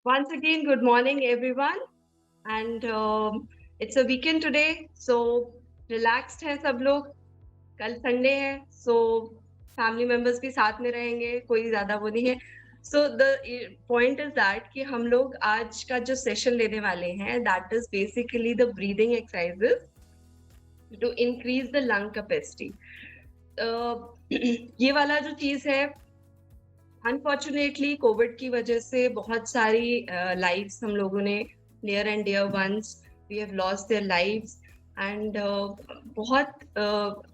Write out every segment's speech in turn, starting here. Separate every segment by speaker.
Speaker 1: Once again, good morning, everyone. And it's a weekend today, so relaxed है सब लोग. कल संडे है, so फैमिली मेंबर्स भी साथ में रहेंगे, कोई ज्यादा वो नहीं है. So the point is that कि हम लोग आज का जो सेशन लेने वाले हैं, that is basically the breathing exercises to increase the lung capacity. ये वाला जो चीज है, अनफॉर्चुनेटली कोविड की वजह से बहुत सारी लाइव्स हम लोगों ने, near and dear ones, we have lost their lives. And बहुत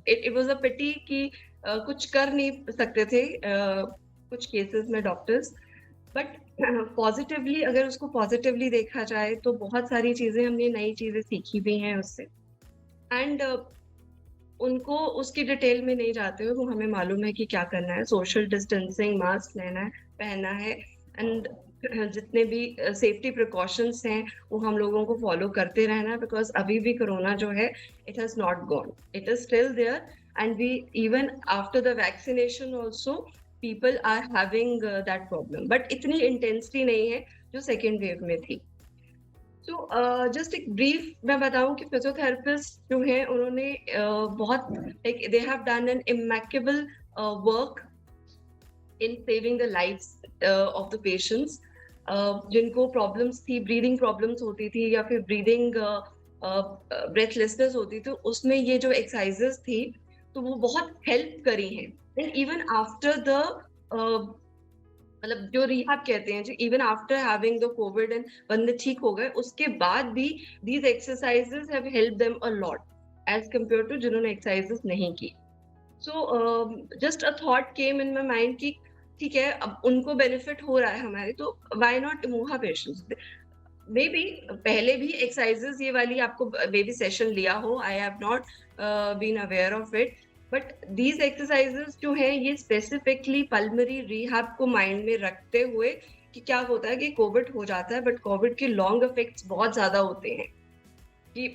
Speaker 1: इट वाज अ पिटी कि कुछ कर नहीं सकते थे कुछ केसेस में डॉक्टर्स. बट पॉजिटिवली, अगर उसको पॉजिटिवली देखा जाए तो बहुत सारी चीजें, हमने नई चीजें सीखी भी हैं उससे. एंड उनको उसकी डिटेल में नहीं जाते हुए, वो हमें मालूम है कि क्या करना है. सोशल डिस्टेंसिंग, मास्क लेना है, पहनना है, एंड जितने भी सेफ्टी प्रिकॉशंस हैं वो हम लोगों को फॉलो करते रहना है. बिकॉज अभी भी कोरोना जो है, it has not gone, it is still there. And we, even after the vaccination also, people are having that problem, but इतनी इंटेंसिटी नहीं है जो सेकेंड वेव में थी. तो जस्ट एक ब्रीफ मैं बताऊं कि फिजियोथेरेपिस्ट जो हैं, उन्होंने बहुत, like they have done an impeccable work in saving the lives of the patients. जिनको प्रॉब्लम्स थी, ब्रीदिंग प्रॉब्लम्स होती थी या फिर ब्रीदिंग ब्रेथलेसनेस होती थी, उसमें ये जो एक्सरसाइजेस थी तो वो बहुत हेल्प करी हैं. एंड इवन आफ्टर द, मतलब जो रिहैब कहते हैं, जो even after having the covid and बंदे ठीक हो गए, उसके बाद भी these exercises have help them a lot as compare to जिन्होंने एक्सरसाइजेस नहीं की. So just a thought came in my mind कि ठीक है, अब उनको बेनिफिट हो रहा है हमारे, तो why not move patients. May be पहले भी एक्सरसाइजेस ये वाली आपको बेबी सेशन लिया हो, I have not been aware of it. But these exercises जो है, ये स्पेसिफिकली पल्मरी रिहैब को माइंड में रखते हुए कि क्या होता है कि कोविड हो जाता है, बट कोविड के लॉन्ग इफेक्ट्स बहुत ज्यादा होते हैं. कि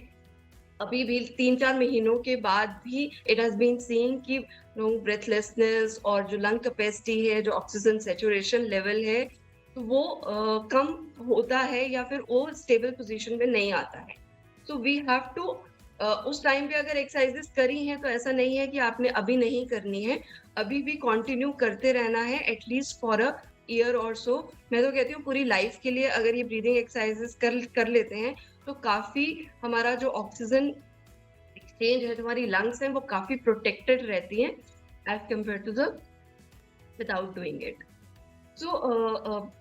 Speaker 1: अभी भी 3-4 महीनों के बाद भी इट हैज बीन सीन कि ब्रेथलेसनेस और जो लंग कैपेसिटी है, जो ऑक्सीजन सेचुरेशन लेवल है, तो वो कम होता है या फिर वो स्टेबल पोजीशन में नहीं आता है. सो वी हैव टू, उस टाइम पे अगर एक्सरसाइजेस करी हैं तो ऐसा नहीं है कि आपने अभी नहीं करनी है, अभी भी कंटिन्यू करते रहना है, एटलीस्ट फॉर अ ईयर और सो. मैं तो कहती हूँ पूरी लाइफ के लिए अगर ये ब्रीदिंग एक्सरसाइजेस कर लेते हैं तो काफी हमारा जो ऑक्सीजन एक्सचेंज है, जो हमारी लंग्स हैं, वो काफी प्रोटेक्टेड रहती हैं as compare to the without doing it. So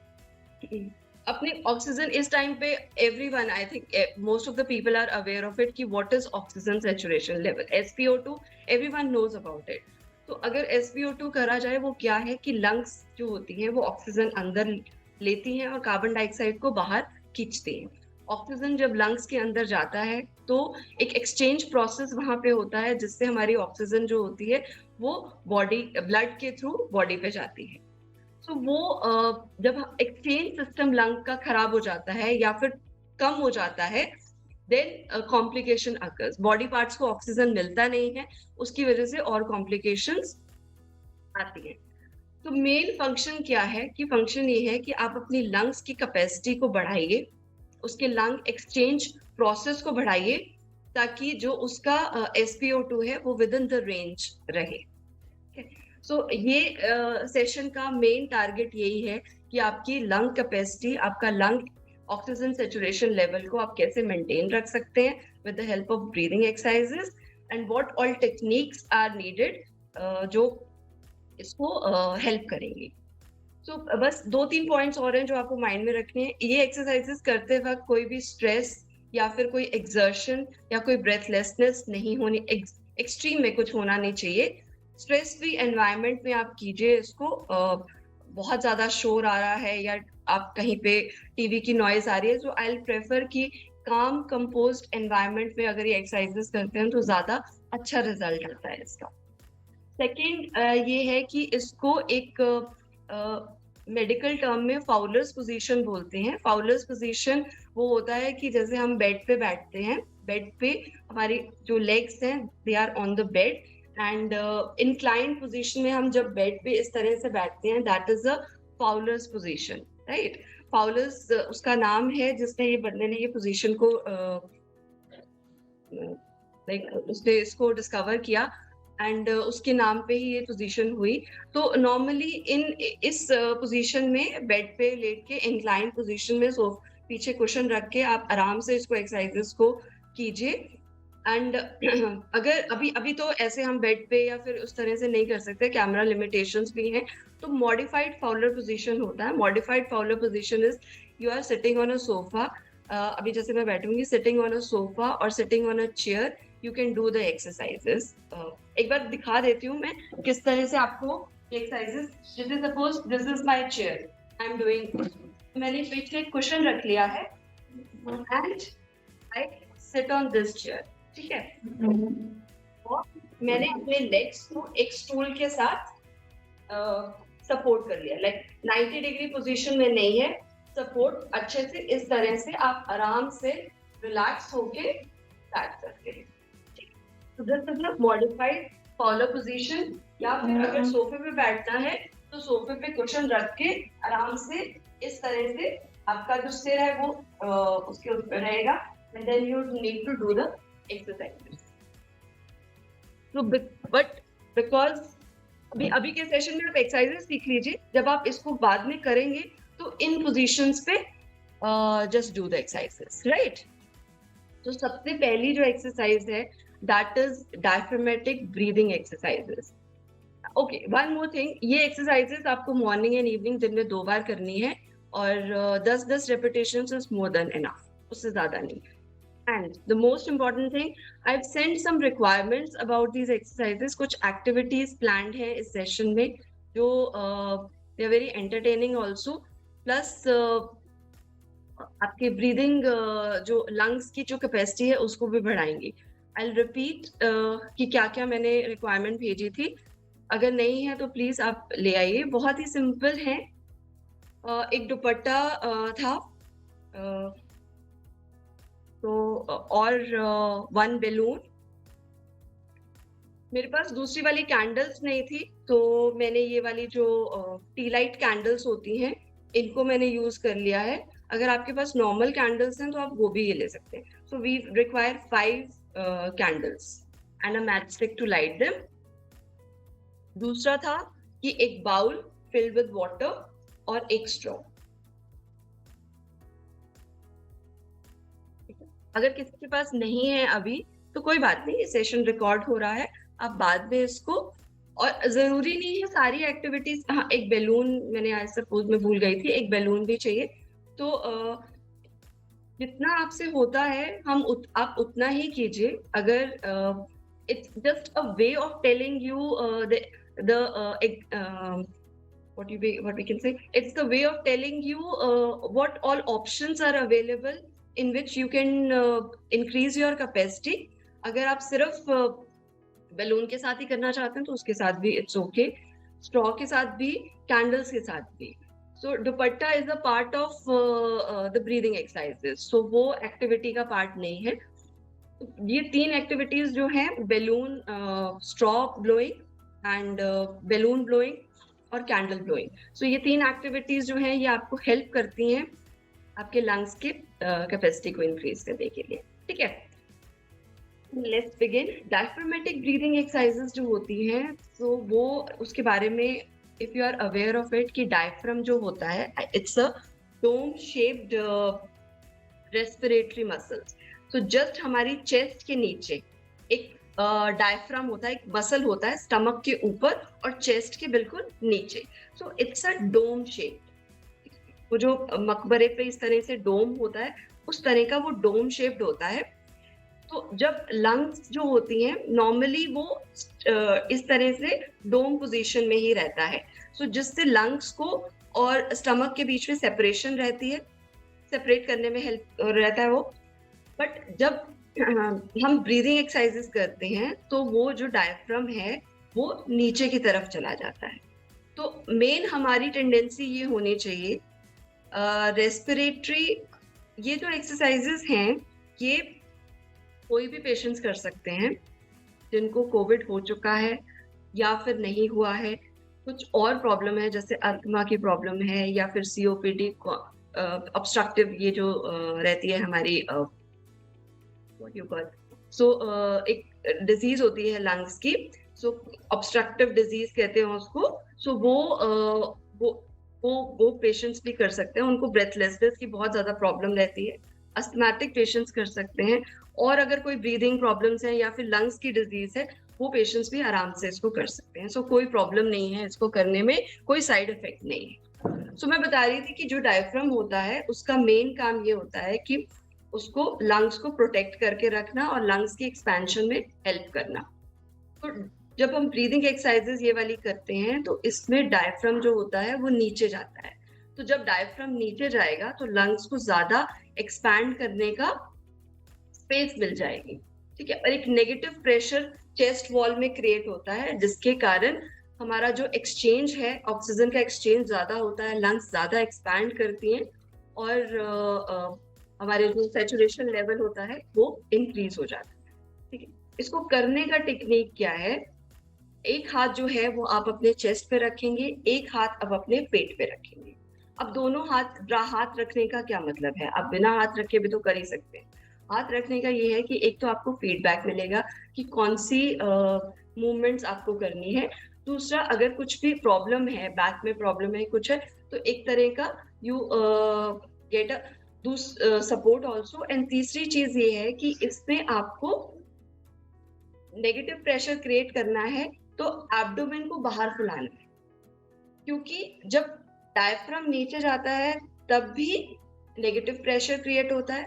Speaker 1: अपने ऑक्सीजन इस टाइम पे, everyone, I think most of the people are aware of it कि what is oxygen saturation level, SpO2, everyone knows about it. तो अगर SpO2 करा जाए, वो क्या है कि लंग्स जो होती हैं वो ऑक्सीजन अंदर लेती हैं और कार्बन डाइऑक्साइड को बाहर खींचती हैं. ऑक्सीजन जब लंग्स के अंदर जाता है तो एक एक्सचेंज प्रोसेस वहां पे होता है, जिससे हमारी ऑक्सीजन जो होती है वो बॉडी, ब्लड के थ्रू बॉडी पे जाती है. तो वो जब एक्सचेंज सिस्टम लंग का खराब हो जाता है या फिर कम हो जाता है, then complication occurs. Body parts को ऑक्सीजन मिलता नहीं है, उसकी वजह से और कॉम्प्लिकेशंस आती हैं. तो मेन फंक्शन क्या है कि फंक्शन ये है कि आप अपनी लंग्स की कैपेसिटी को बढ़ाइए, उसके लंग एक्सचेंज प्रोसेस को बढ़ाइए, ताकि जो उसका SpO2 है वो विद इन द रेंज रहे. सो ये सेशन का मेन टारगेट यही है कि आपकी लंग कैपेसिटी, आपका लंग ऑक्सीजन सेचुरेशन लेवल को आप कैसे मेंटेन रख सकते हैं with the help of breathing exercises, and what all techniques are needed जो इसको हेल्प करेंगी. सो बस 2-3 पॉइंट्स और हैं जो आपको माइंड में रखने हैं. ये एक्सरसाइजेस करते वक्त कोई भी स्ट्रेस या फिर कोई एक्सर्शन या कोई ब्रेथलेसनेस नहीं होनी, एक्सट्रीम में कुछ होना नहीं चाहिए. स्ट्रेस फ्री एनवायरनमेंट में आप कीजिए इसको. बहुत ज्यादा शोर आ रहा है या आप कहीं पे टीवी की नॉइज आ रही है, तो आई प्रेफर कि काम कंपोज्ड एनवायरनमेंट में अगर ये एक्सरसाइजेस करते हैं तो ज्यादा अच्छा रिजल्ट आता है इसका. सेकेंड ये है कि इसको एक मेडिकल टर्म में फाउलर्स पोजीशन बोलते हैं. फाउलर्स पोजीशन वो होता है कि जैसे हम बेड पे बैठते हैं, बेड पे हमारी जो लेग्स हैं they are on the bed, and inclined position में हम जब बेड पे इस तरह से बैठते हैं, that is a Fowler's position, right. Fowler's उसका नाम है जिसने ये बंदे ने ये पोजीशन को लाइक उसने इसको डिस्कवर किया एंड उसके नाम पे ही ये पोजीशन हुई। तो नॉर्मली इस पोजीशन में बेड पे लेट के इंक्लाइन पोजीशन में पीछे कुशन रख के आप आराम से इसको एक्सरसाइजेस को कीजिए। एंड अगर अभी अभी तो ऐसे हम बेड पे या फिर उस तरह से नहीं कर सकते, कैमरा लिमिटेशंस भी हैं, तो मॉडिफाइड फाउलर पोजीशन होता है। Modified Fowler position is you are sitting on a sofa. अभी जैसे मैं बैठूंगी सिटिंग ऑन अ सोफा और sitting on a chair, you can do the exercises. एक बार दिखा देती हूँ मैं किस तरह से आपको एक्सरसाइजेस। जैसे suppose this is my chair, I am doing, मैंने पीछे एक कुशन रख लिया है and I sit on this chair, ठीक है। और मैंने अपने लेग्स को एक स्टूल के साथ सपोर्ट कर लिया, लाइक 90 डिग्री पोजीशन में नहीं है, सपोर्ट अच्छे से इस तरह से आप आराम से रिलैक्स होके बैठ सकते हैं। तो this is a modified Fowler position. या फिर अगर सोफे पे बैठना है तो सोफे पे कुशन रख के आराम से इस तरह से आपका जो सिर है वो उसके ऊपर रहेगा, and then you need to do the exercises. So but because अभी के सेशन में आप एक्सरसाइजेस सीख लीजिए, जब आप इसको बाद में करेंगे तो इन पोजीशंस पे just do the exercises, right. तो सबसे पहली जो एक्सरसाइज है that is diaphragmatic breathing exercises. Okay, one more thing, ये एक्सरसाइजेस आपको मॉर्निंग एंड इवनिंग दिन में 2 बार करनी है और 10-10 repetitions is more than enough, उससे ज्यादा नहीं। And the most important thing, I've sent some requirements about these exercises. कुछ activities planned है इस session में जो they are very entertaining also. Plus आपके breathing जो lungs की जो capacity है उसको भी बढ़ाएंगी। I'll repeat कि क्या क्या मैंने requirement भेजी थी। अगर नहीं है तो प्लीज आप ले आइए, बहुत ही सिंपल है। एक दुपट्टा था तो और 1 बैलून। मेरे पास दूसरी वाली कैंडल्स नहीं थी तो मैंने ये वाली जो टी लाइट कैंडल्स होती हैं इनको मैंने यूज कर लिया है। अगर आपके पास नॉर्मल कैंडल्स हैं तो आप वो भी ये ले सकते हैं। So we require 5 candles and a match stick to light them. दूसरा था कि एक बाउल फिल्ड विद वाटर और एक स्ट्रॉ। अगर किसी के पास नहीं है अभी तो कोई बात नहीं, ये सेशन रिकॉर्ड हो रहा है, आप बाद में इसको, और जरूरी नहीं है सारी एक्टिविटीज। हाँ, एक बैलून मैंने आज सपोज में भूल गई थी, एक बैलून भी चाहिए। तो जितना आपसे होता है आप उतना ही कीजिए। अगर it's just a way of telling you what we can say, it's the way of telling you what all options are available in which you can increase your capacity. अगर आप सिर्फ बैलून के साथ ही करना चाहते हैं तो उसके साथ भी इट्स ओके, स्ट्रॉ के साथ भी, कैंडल्स के साथ भी। So dupatta is a part of the breathing exercises, so वो एक्टिविटी का पार्ट नहीं है। ये 3 एक्टिविटीज जो हैं, balloon, straw blowing and balloon blowing और कैंडल ब्लोइंग, सो ये 3 एक्टिविटीज जो हैं ये आपको हेल्प करती हैं आपके लंग्स की कैपेसिटी को इंक्रीज करने के लिए, ठीक है। Let's begin. Diaphragmatic breathing exercises जो होती हैं तो वो उसके बारे में if you are aware of it कि डायफ्राम जो होता है it's a dome shaped respiratory muscles. तो जस्ट हमारी चेस्ट के नीचे एक डायफ्राम होता है, एक मसल होता है स्टमक के ऊपर और चेस्ट के बिल्कुल नीचे। So it's a dome shape. वो जो मकबरे पे इस तरह से डोम होता है उस तरह का वो डोम शेप्ड होता है। तो जब लंग्स जो होती हैं नॉर्मली वो इस तरह से डोम पोजीशन में ही रहता है, सो जिससे लंग्स को और स्टमक के बीच में सेपरेशन रहती है, सेपरेट करने में हेल्प रहता है वो। बट जब हम ब्रीदिंग एक्सरसाइजेस करते हैं तो वो जो डायफ्राम है वो नीचे की तरफ चला जाता है। तो मेन हमारी टेंडेंसी ये होनी चाहिए, रेस्पिरेटरी ये जो एक्सरसाइजेस हैं ये कोई भी पेशेंट्स कर सकते हैं जिनको कोविड हो चुका है या फिर नहीं हुआ है, कुछ और प्रॉब्लम है जैसे अस्थमा की प्रॉब्लम है या फिर COPD ऑब्स्ट्रक्टिव ये जो रहती है हमारी व्हाट यू कॉल, सो एक डिजीज होती है लंग्स की, सो ऑब्स्ट्रक्टिव डिजीज कहते हैं उसको। सो वो वो पेशेंट्स भी कर सकते हैं, उनको ब्रेथलेसनेस की बहुत ज्यादा प्रॉब्लम रहती है, अस्थमैटिक पेशेंट्स कर सकते हैं, और अगर कोई ब्रीदिंग प्रॉब्लम्स है या फिर लंग्स की डिजीज है वो पेशेंट्स भी आराम से इसको कर सकते हैं। सो कोई प्रॉब्लम नहीं है इसको करने में, कोई साइड इफेक्ट नहीं है। सो मैं बता रही थी कि जो डायफ्राम होता है उसका मेन काम ये होता है कि उसको लंग्स को प्रोटेक्ट करके रखना और लंग्स की एक्सपेंशन में हेल्प करना। तो जब हम ब्रीदिंग एक्सरसाइजेस ये वाली करते हैं तो इसमें डायफ्राम जो होता है वो नीचे जाता है। तो जब डायफ्राम नीचे जाएगा तो लंग्स को ज्यादा एक्सपैंड करने का स्पेस मिल जाएगी, ठीक है। और एक नेगेटिव प्रेशर चेस्ट वॉल में क्रिएट होता है जिसके कारण हमारा जो एक्सचेंज है, ऑक्सीजन का एक्सचेंज ज्यादा होता है, लंग्स ज्यादा एक्सपैंड करती हैं और हमारे जो सैचुरेशन लेवल होता है वो इंक्रीज हो जाता है, ठीक है। इसको करने का टेक्निक क्या है, एक हाथ जो है वो आप अपने चेस्ट पे रखेंगे, एक हाथ अब अपने पेट पे रखेंगे। अब दोनों हाथ रखने का क्या मतलब है, आप बिना हाथ रखे भी तो कर ही सकते हैं। हाथ रखने का ये है कि एक तो आपको फीडबैक मिलेगा कि कौन सी मूवमेंट्स आपको करनी है। दूसरा, अगर कुछ भी प्रॉब्लम है, बैक में प्रॉब्लम है, कुछ है, तो एक तरह का you get a support also. And तीसरी चीज ये है कि इसमें आपको नेगेटिव प्रेशर क्रिएट करना है तो एब्डोमेन को बाहर फुलाना है, क्योंकि जब डायफ्राम नीचे जाता है तब भी नेगेटिव प्रेशर क्रिएट होता है,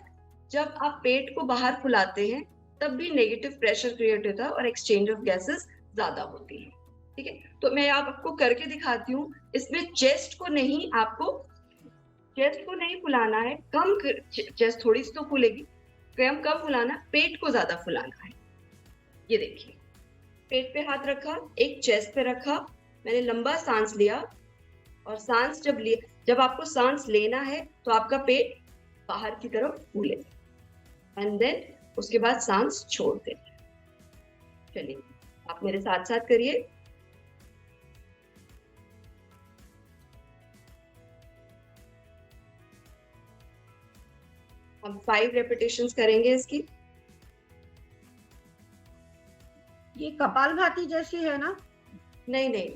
Speaker 1: जब आप पेट को बाहर फुलाते हैं तब भी नेगेटिव प्रेशर क्रिएट होता है और एक्सचेंज ऑफ गैसेस ज्यादा होती है, ठीक है। तो मैं आपको करके दिखाती हूँ। इसमें चेस्ट को नहीं फुलाना है, कम चेस्ट थोड़ी सी तो फूलेगी, कम फुलाना, पेट को ज्यादा फुलाना है। ये देखिए, पेट पे हाथ रखा, एक चेस्ट पे रखा, मैंने लंबा सांस लिया, और सांस जब आपको सांस लेना है तो आपका पेट बाहर की तरफ फूले, एंड देन उसके बाद सांस छोड़ दे। चलिए आप मेरे साथ साथ करिए। हम 5 रेपिटेशंस करेंगे इसकी।
Speaker 2: ये कपालभाति जैसी है ना?
Speaker 1: नहीं,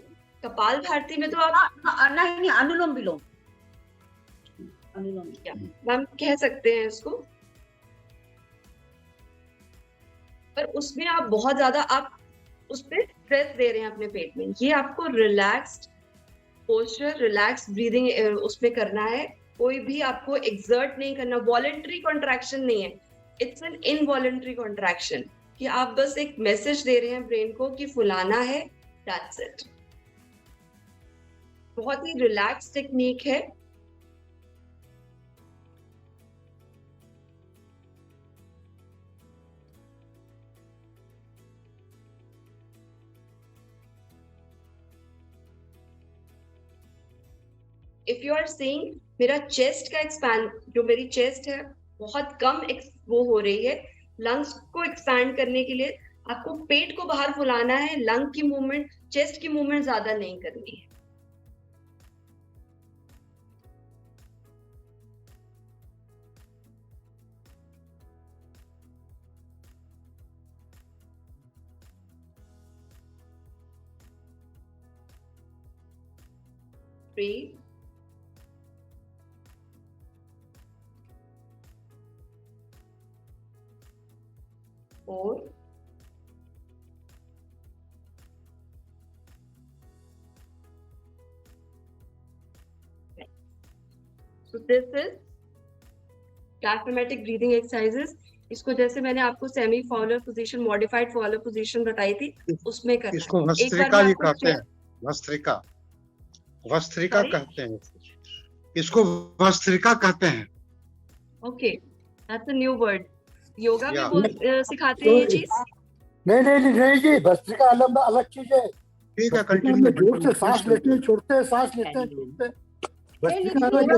Speaker 1: कपाल भारती में तो आप
Speaker 2: नहीं, अनुलोम विलोम,
Speaker 1: मैम कह सकते हैं इसको, पर उसमें आप बहुत ज्यादा आप उस पर स्ट्रेस दे रहे हैं अपने पेट में। ये आपको रिलैक्स्ड पोस्चर, रिलैक्स ब्रीदिंग उसमें करना है, कोई भी आपको एक्सर्ट नहीं करना, वॉलेंटरी कॉन्ट्रैक्शन नहीं है, इट्स एन इनवॉलेंटरी कॉन्ट्रैक्शन, कि आप बस एक मैसेज दे रहे हैं ब्रेन को कि फुलाना है, दैट्स इट। बहुत ही रिलैक्स टेक्निक है। इफ यू आर सीइंग मेरा चेस्ट का एक्सपैंड, जो मेरी चेस्ट है बहुत कम वो हो रही है, लंग्स को एक्सपैंड करने के लिए आपको पेट को बाहर फुलाना है, लंग की मूवमेंट, चेस्ट की मूवमेंट ज्यादा नहीं करनी है। Three, 4, 5. So this is diaphragmatic breathing exercises. इसको जैसे मैंने आपको semi follower position, modified follower position बताई थी, उसमें करना।
Speaker 3: इसको भस्त्रिका भी कहते हैं, भस्त्रिका कहते हैं, इसको भस्त्रिका कहते हैं।
Speaker 1: Okay, that's a new word. Yoga में वो सिखाते हैं ये चीज?
Speaker 4: नहीं जी, भस्त्रिका अलग चीज है।
Speaker 3: ठीक है, कंटिन्यू।
Speaker 4: जोर से सांस लेते हैं, छोड़ते हैं, सांस लेते हैं, छोड़ते हैं, भस्त्रिका अलग है।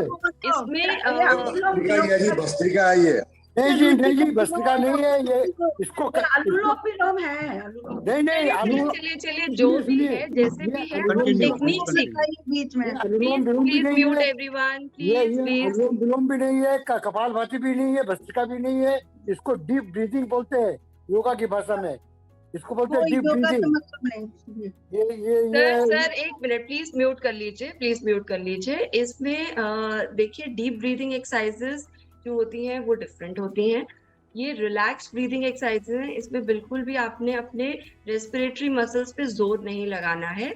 Speaker 1: इसमें
Speaker 5: भस्त्रिका है ये।
Speaker 4: नहीं जी भस्त्रिका नहीं है ये, इसको
Speaker 2: अनुलोम विलोम है, अनुलोम।
Speaker 4: नहीं
Speaker 1: चलिए चलिए जो भी है जैसे भी है,
Speaker 3: Continue,
Speaker 1: टेक्निक
Speaker 3: continue.
Speaker 1: सीखिए।
Speaker 2: बीच में
Speaker 4: अनुलोम विलोम भी
Speaker 1: प्लीज
Speaker 4: नहीं
Speaker 1: म्यूट
Speaker 4: है,
Speaker 1: एवरीवन,
Speaker 4: ये
Speaker 1: प्लीज।
Speaker 4: अनुलोम विलोम भी नहीं है, कपाल भाती भी नहीं है, भस्त्रिका भी नहीं है। इसको डीप ब्रीथिंग बोलते हैं योगा की भाषा में, इसको बोलते
Speaker 2: वो
Speaker 4: हैं डीप
Speaker 2: योगा का
Speaker 4: ब्रीथिंग।
Speaker 2: मतलब नहीं।
Speaker 1: सर एक मिनट प्लीज म्यूट कर लीजिए, प्लीज म्यूट कर लीजिए। इसमें देखिए डीप ब्रीदिंग एक्सरसाइजेस जो होती हैं वो डिफरेंट होती हैं। ये रिलैक्स ब्रीदिंग एक्सरसाइजेस हैं, इसमें बिल्कुल भी आपने अपने रेस्पिरेटरी मसल्स पे जोर नहीं लगाना है।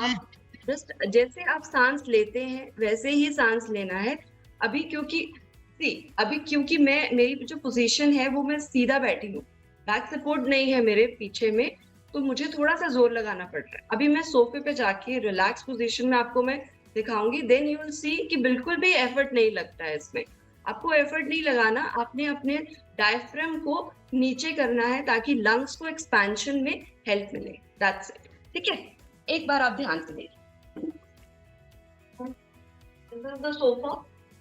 Speaker 1: आप जस्ट जैसे आप सांस लेते हैं वैसे ही सांस लेना है। अभी क्योंकि मैं मेरी जो पोजीशन है वो मैं सीधा बैठी हूँ, बैक सपोर्ट नहीं है मेरे पीछे में, तो मुझे थोड़ा सा जोर लगाना पड़ रहा है। अभी मैं सोफे पे जाके रिलैक्स पोजीशन में आपको मैं दिखाऊंगी, देन यू विल सी कि बिल्कुल भी एफर्ट नहीं लगता है इसमें। आपको एफर्ट नहीं लगाना, आपने अपने डायफ्राम को नीचे करना है ताकि लंग्स को एक्सपेंशन में हेल्प मिले, दैट्स इट। ठीक है, एक बार आप ध्यान से देखिए, this is the sofa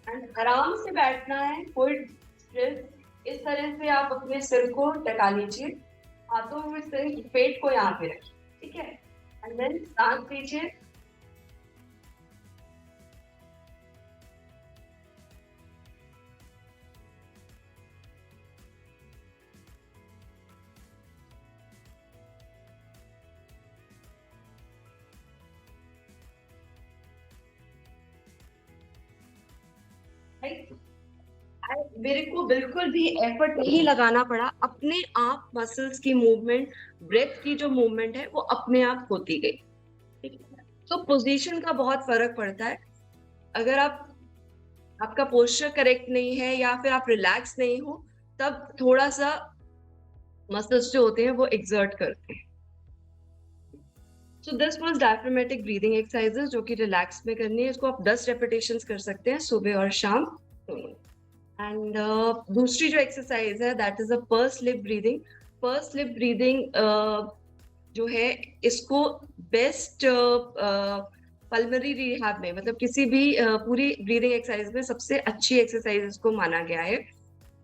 Speaker 1: and आराम से बैठना है, कोई स्ट्रेस। इस तरह से आप अपने सिर को टिका लीजिए, हाथों में सिर पेट को यहाँ पे रखिए, ठीक है, एंड देन सांस लीजिए। मेरे को बिल्कुल भी एफर्ट नहीं लगाना पड़ा, अपने आप मसल्स की मूवमेंट, ब्रेथ की जो मूवमेंट है वो अपने आप होती गई। तो पोजीशन का बहुत फर्क पड़ता है। अगर आपका पोस्चर करेक्ट नहीं है या फिर आप रिलैक्स नहीं हो, तब थोड़ा सा मसल्स जो होते हैं वो एक्सर्ट करते हैं। So this was diaphragmatic breathing exercises जो कि रिलैक्स में करनी है। इसको आप 10 रेपिटेशंस कर सकते हैं सुबह और शाम दोनों। एंड दूसरी जो एक्सरसाइज है that is a purse lip breathing. Purse lip breathing जो है इसको बेस्ट पल्मोनरी रिहैब में, मतलब किसी भी पूरी ब्रीदिंग एक्सरसाइज में सबसे अच्छी एक्सरसाइज इसको माना गया है।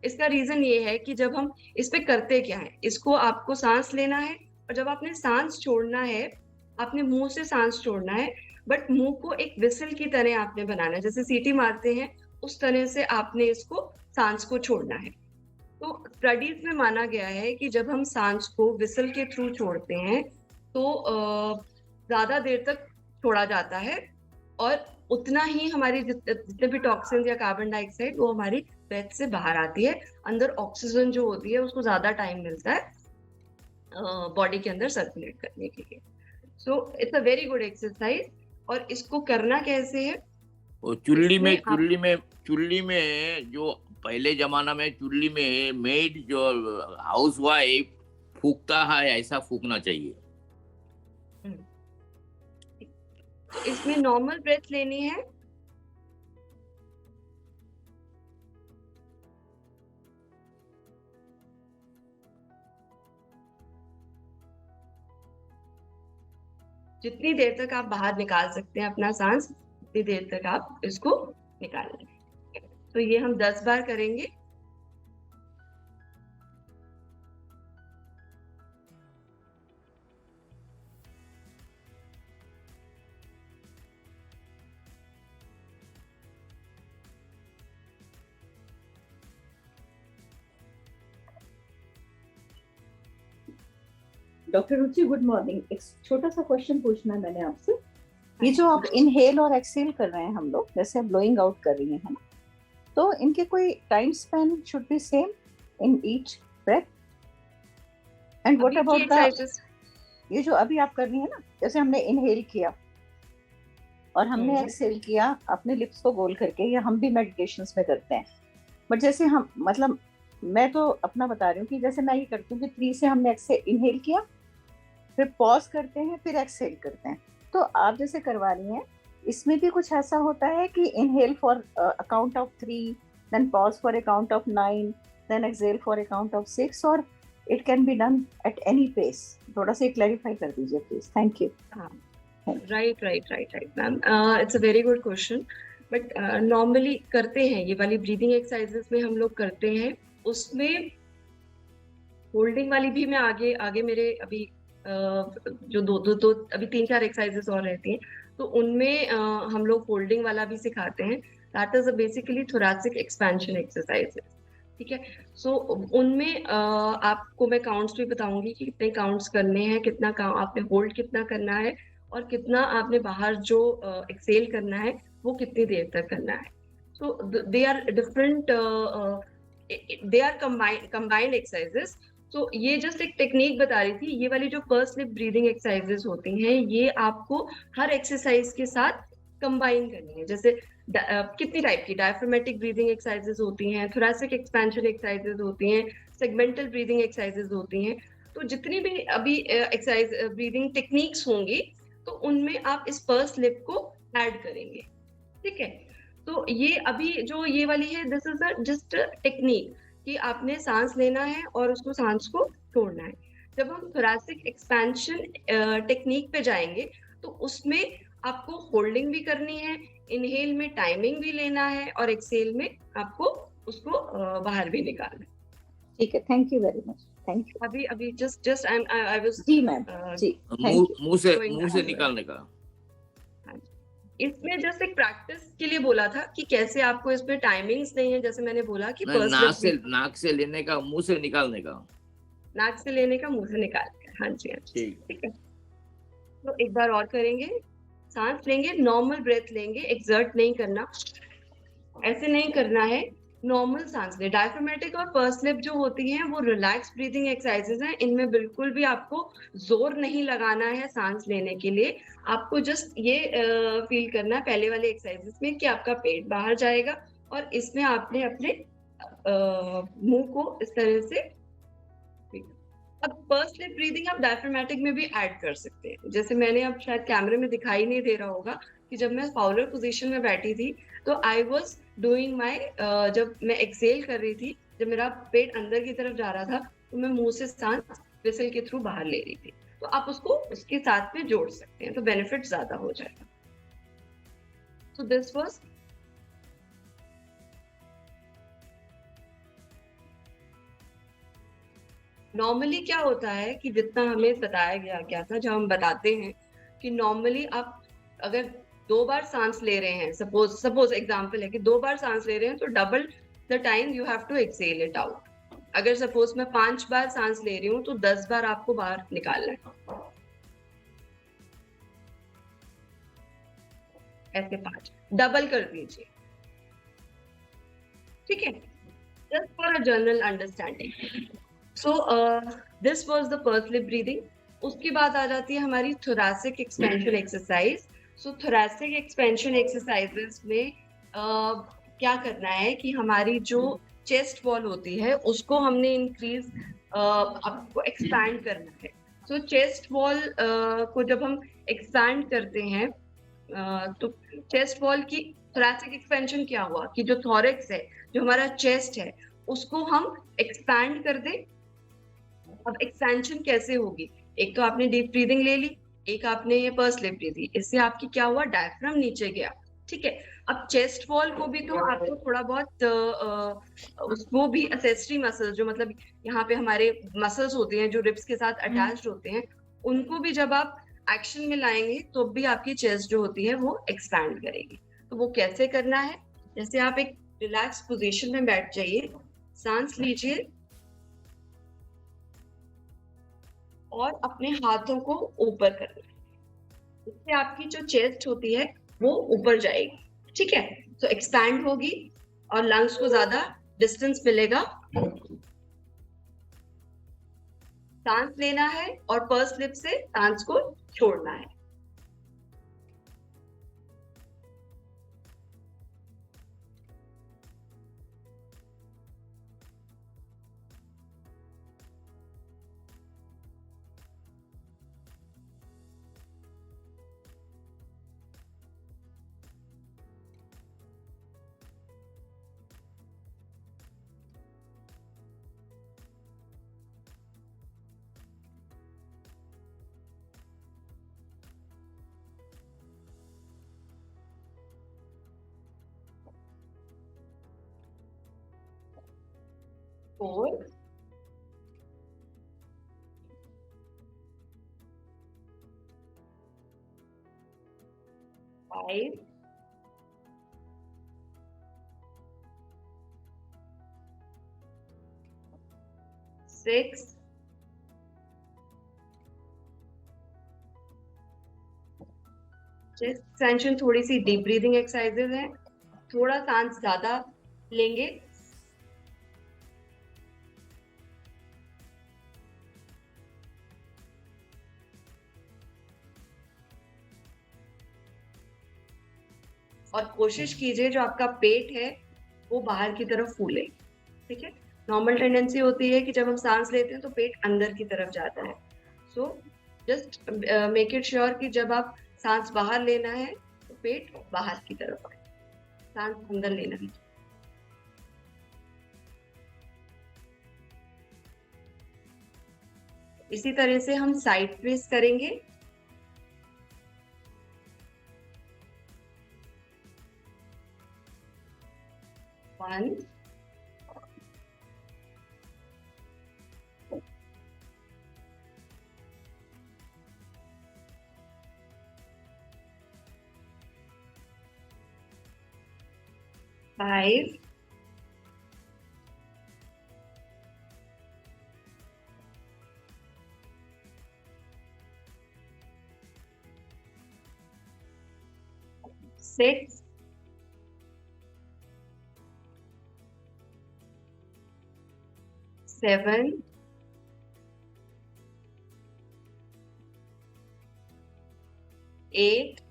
Speaker 1: इसका रीजन ये है कि जब हम इस पे करते क्या है, इसको आपको सांस लेना है और जब आपने सांस छोड़ना है, आपने मुंह से सांस छोड़ना है, बट मुंह को एक विसल की तरह आपने बनाना है, जैसे सीटी मारते हैं उस तरह से आपने इसको सांस को छोड़ना है। तो स्टडीज में माना गया है कि जब हम सांस को विसल के थ्रू छोड़ते हैं तो ज्यादा देर तक छोड़ा जाता है और उतना ही हमारी जितने भी टॉक्सिन या कार्बन डाइऑक्साइड वो हमारी ब्रेथ से बाहर आती है। अंदर ऑक्सीजन जो होती है उसको ज्यादा टाइम मिलता है बॉडी के अंदर सर्कुलेट करने के लिए। सो it's a very good exercise. और इसको करना कैसे है,
Speaker 5: वो चुल्ली में जो पहले जमाना में चुल्ली में मेड जो हाउस वाइफ फूकता है ऐसा फूकना चाहिए।
Speaker 1: इसमें नॉर्मल ब्रेथ लेनी है, जितनी देर तक आप बाहर निकाल सकते हैं अपना सांस उतनी देर तक आप इसको निकाल लेंगे। तो ये हम 10 बार करेंगे।
Speaker 6: डॉक्टर रुचि गुड मॉर्निंग। एक छोटा सा क्वेश्चन पूछना है मैंने आपसे। ये जो आप इनहेल और एक्सहेल कर रहे हैं हम लोग, जैसे आप ब्लोइंग आउट कर रही हैं, है ना, तो इनके कोई time span should be same in each breath? And what about the ये जो अभी आप कर रही हैं ना, जैसे हमने इनहेल किया और हमने एक्सहेल किया अपने लिप्स को गोल करके, या हम भी मेडिटेशंस में करते हैं, बट जैसे हम मतलब मैं तो अपना बता रही हूँ कि जैसे मैं ये करती हूँ कि 3 से हमने इनहेल किया, फिर पॉज करते हैं, फिर एक्सहेल करते हैं। तो आप जैसे करवा रही हैं इसमें भी कुछ ऐसा होता है कि inhale for a count of 3, then pause for a count of 9, then exhale for a count of 6, और it can be done at any pace? थोड़ा सा क्लैरिफाई कर दीजिए please. Thank you.
Speaker 1: Right ma'am, it's a very good question. But normally करते हैं ये वाली breathing exercises में हम लोग करते हैं उसमें होल्डिंग वाली भी मैं आगे आगे मेरे अभी जो दो अभी 3-4 एक्सरसाइजेस और रहती हैं, तो उनमें हम लोग फोल्डिंग वाला भी सिखाते हैं। That is basically thoracic expansion exercises, ठीक है। सो उनमें आपको मैं काउंट्स भी बताऊंगी कि कितने काउंट्स करने हैं, कितना आपने होल्ड कितना करना है, और कितना आपने बाहर जो एक्सेल करना है वो कितनी देर तक करना है। So they are different, they are combined exercises. तो ये जस्ट एक टेक्निक बता रही थी। ये वाली जो पर्स लिप ब्रीदिंग एक्सरसाइजेस होती हैं, ये आपको हर एक्सरसाइज के साथ कंबाइन करनी है। जैसे कितनी टाइप की डायफ्रामेटिक ब्रीदिंग एक्सरसाइजेस होती हैं, थोरैसिक एक्सपेंशन एक्सरसाइजेस होती हैं, सेगमेंटल ब्रीदिंग एक्सरसाइजेस होती हैं। तो जितनी भी अभी एक्सरसाइज ब्रीदिंग टेक्निक्स होंगी, तो उनमें आप इस पर्स लिप को ऐड करेंगे, ठीक है। तो ये अभी जो ये वाली है, this is a just technique कि आपने सांस लेना है और उसको सांस को छोड़ना है। जब हम थोरैसिक एक्सपेंशन टेक्निक पे जाएंगे, तो उसमें आपको होल्डिंग भी करनी है, इनहेल में टाइमिंग भी लेना है, और एक्सेल में आपको उसको बाहर भी निकालना है।
Speaker 6: ठीक है, thank you very much, thank you.
Speaker 1: अभी जस्ट आई वाज
Speaker 6: जी मैम, जी थैंक यू।
Speaker 5: मुंह से निकालने का।
Speaker 1: इसमें जस्ट एक प्रैक्टिस के लिए बोला था कि कैसे आपको इसमें टाइमिंग्स नहीं है। जैसे मैंने बोला कि
Speaker 5: नाक से लेने का, मुंह से निकालने का।
Speaker 1: नाक से लेने का, मुंह से निकालने का। हाँ जी, हाँ जी, ठीक है। तो एक बार और करेंगे। सांस लेंगे, नॉर्मल ब्रेथ लेंगे, एक्सर्ट नहीं करना, ऐसे नहीं करना है, नॉर्मल सांस ले। डायफ्रामेटिक और पर्स लिप जो होती हैं वो रिलैक्स ब्रीदिंग एक्सरसाइजेज हैं। इनमें बिल्कुल भी आपको जोर नहीं लगाना है सांस लेने के लिए। आपको जस्ट ये फील करना है पहले वाले एक्सरसाइजेस में कि आपका पेट बाहर जाएगा, और इसमें आपने अपने मुंह को इस तरह से। अब पर्स लिप ब्रीदिंग आप डायफ्रामेटिक में भी ऐड कर सकते हैं। जैसे मैंने, अब शायद कैमरे में दिखाई नहीं दे रहा होगा, कि जब मैं फाउलर पोजीशन में बैठी थी, तो आई वाज डूइंग माय, जब मैं एक्सेल कर रही थी, जब मेरा पेट अंदर की तरफ जा रहा था, तो मैं मुंह से सांस विसल के थ्रू बाहर ले रही थी। तो आप उसको उसके साथ में जोड़ सकते हैं, तो बेनिफिट ज्यादा हो जाएगा। सो दिस वाज नॉर्मली क्या होता है कि जितना हमें बताया गया था, जब हम बताते हैं कि नॉर्मली आप अगर 2 बार सांस ले रहे हैं, सपोज एग्जांपल है कि 2 बार सांस ले रहे हैं, तो double the time you have to exhale it out. अगर सपोज मैं 5 बार सांस ले रही हूँ, तो 10 बार आपको बाहर निकालना है, ऐसे 5 डबल कर दीजिए, ठीक है, just for a general understanding. So this was the purse lip breathing. उसके बाद आ जाती है हमारी थोरैसिक एक्सपेंशन एक्सरसाइज। सो थोरैसिक एक्सपेंशन एक्सरसाइजेस में क्या करना है कि हमारी जो चेस्ट वॉल होती है, उसको हमने इंक्रीज, आपको एक्सपैंड करना है। सो चेस्ट वॉल को जब हम एक्सपैंड करते हैं, तो चेस्ट वॉल की थोरैसिक एक्सपेंशन क्या हुआ कि जो थोरैक्स है, जो हमारा चेस्ट है, उसको हम एक्सपैंड कर दें। अब एक्सपेंशन कैसे होगी? एक तो आपने डीप ब्रीदिंग ले ली, एक आपने ये पर्स लिप ब्रीदिंग, इससे आपकी क्या हुआ, डायफ्राम नीचे गया, ठीक है। अब चेस्ट वॉल को भी तो आपको थोड़ा बहुत उसको भी एसेसरी मसल्स, जो मतलब यहाँ पे हमारे मसल्स होते हैं जो रिब्स के साथ अटैच्ड होते हैं, उनको भी जब आप एक्शन में लाएंगे, तो भी आपकी चेस्ट जो होती है वो एक्सपैंड करेगी। तो वो कैसे करना है? जैसे आप एक रिलैक्स पोजीशन में बैठ जाइए, सांस लीजिए, और अपने हाथों को ऊपर करना है। इससे आपकी जो चेस्ट होती है वो ऊपर जाएगी, ठीक है। तो एक्सपैंड होगी और लंग्स को ज्यादा डिस्टेंस मिलेगा। सांस लेना है और पर्स लिप से सांस को छोड़ना है। 4, 5, 6, चेस्ट एक्सपेंशन थोड़ी सी डीप ब्रीदिंग एक्सरसाइजेज हैं, थोड़ा सांस ज्यादा लेंगे। और कोशिश कीजिए जो आपका पेट है वो बाहर की तरफ फूले। ठीक है, नॉर्मल टेंडेंसी होती है कि जब हम सांस लेते हैं तो पेट अंदर की तरफ जाता है। So just make it sure कि जब आप सांस बाहर लेना है तो पेट बाहर की तरफ आए, सांस अंदर लेना है। इसी तरह से हम साइड ट्विस्ट करेंगे। One, 5, 6, 7, 8,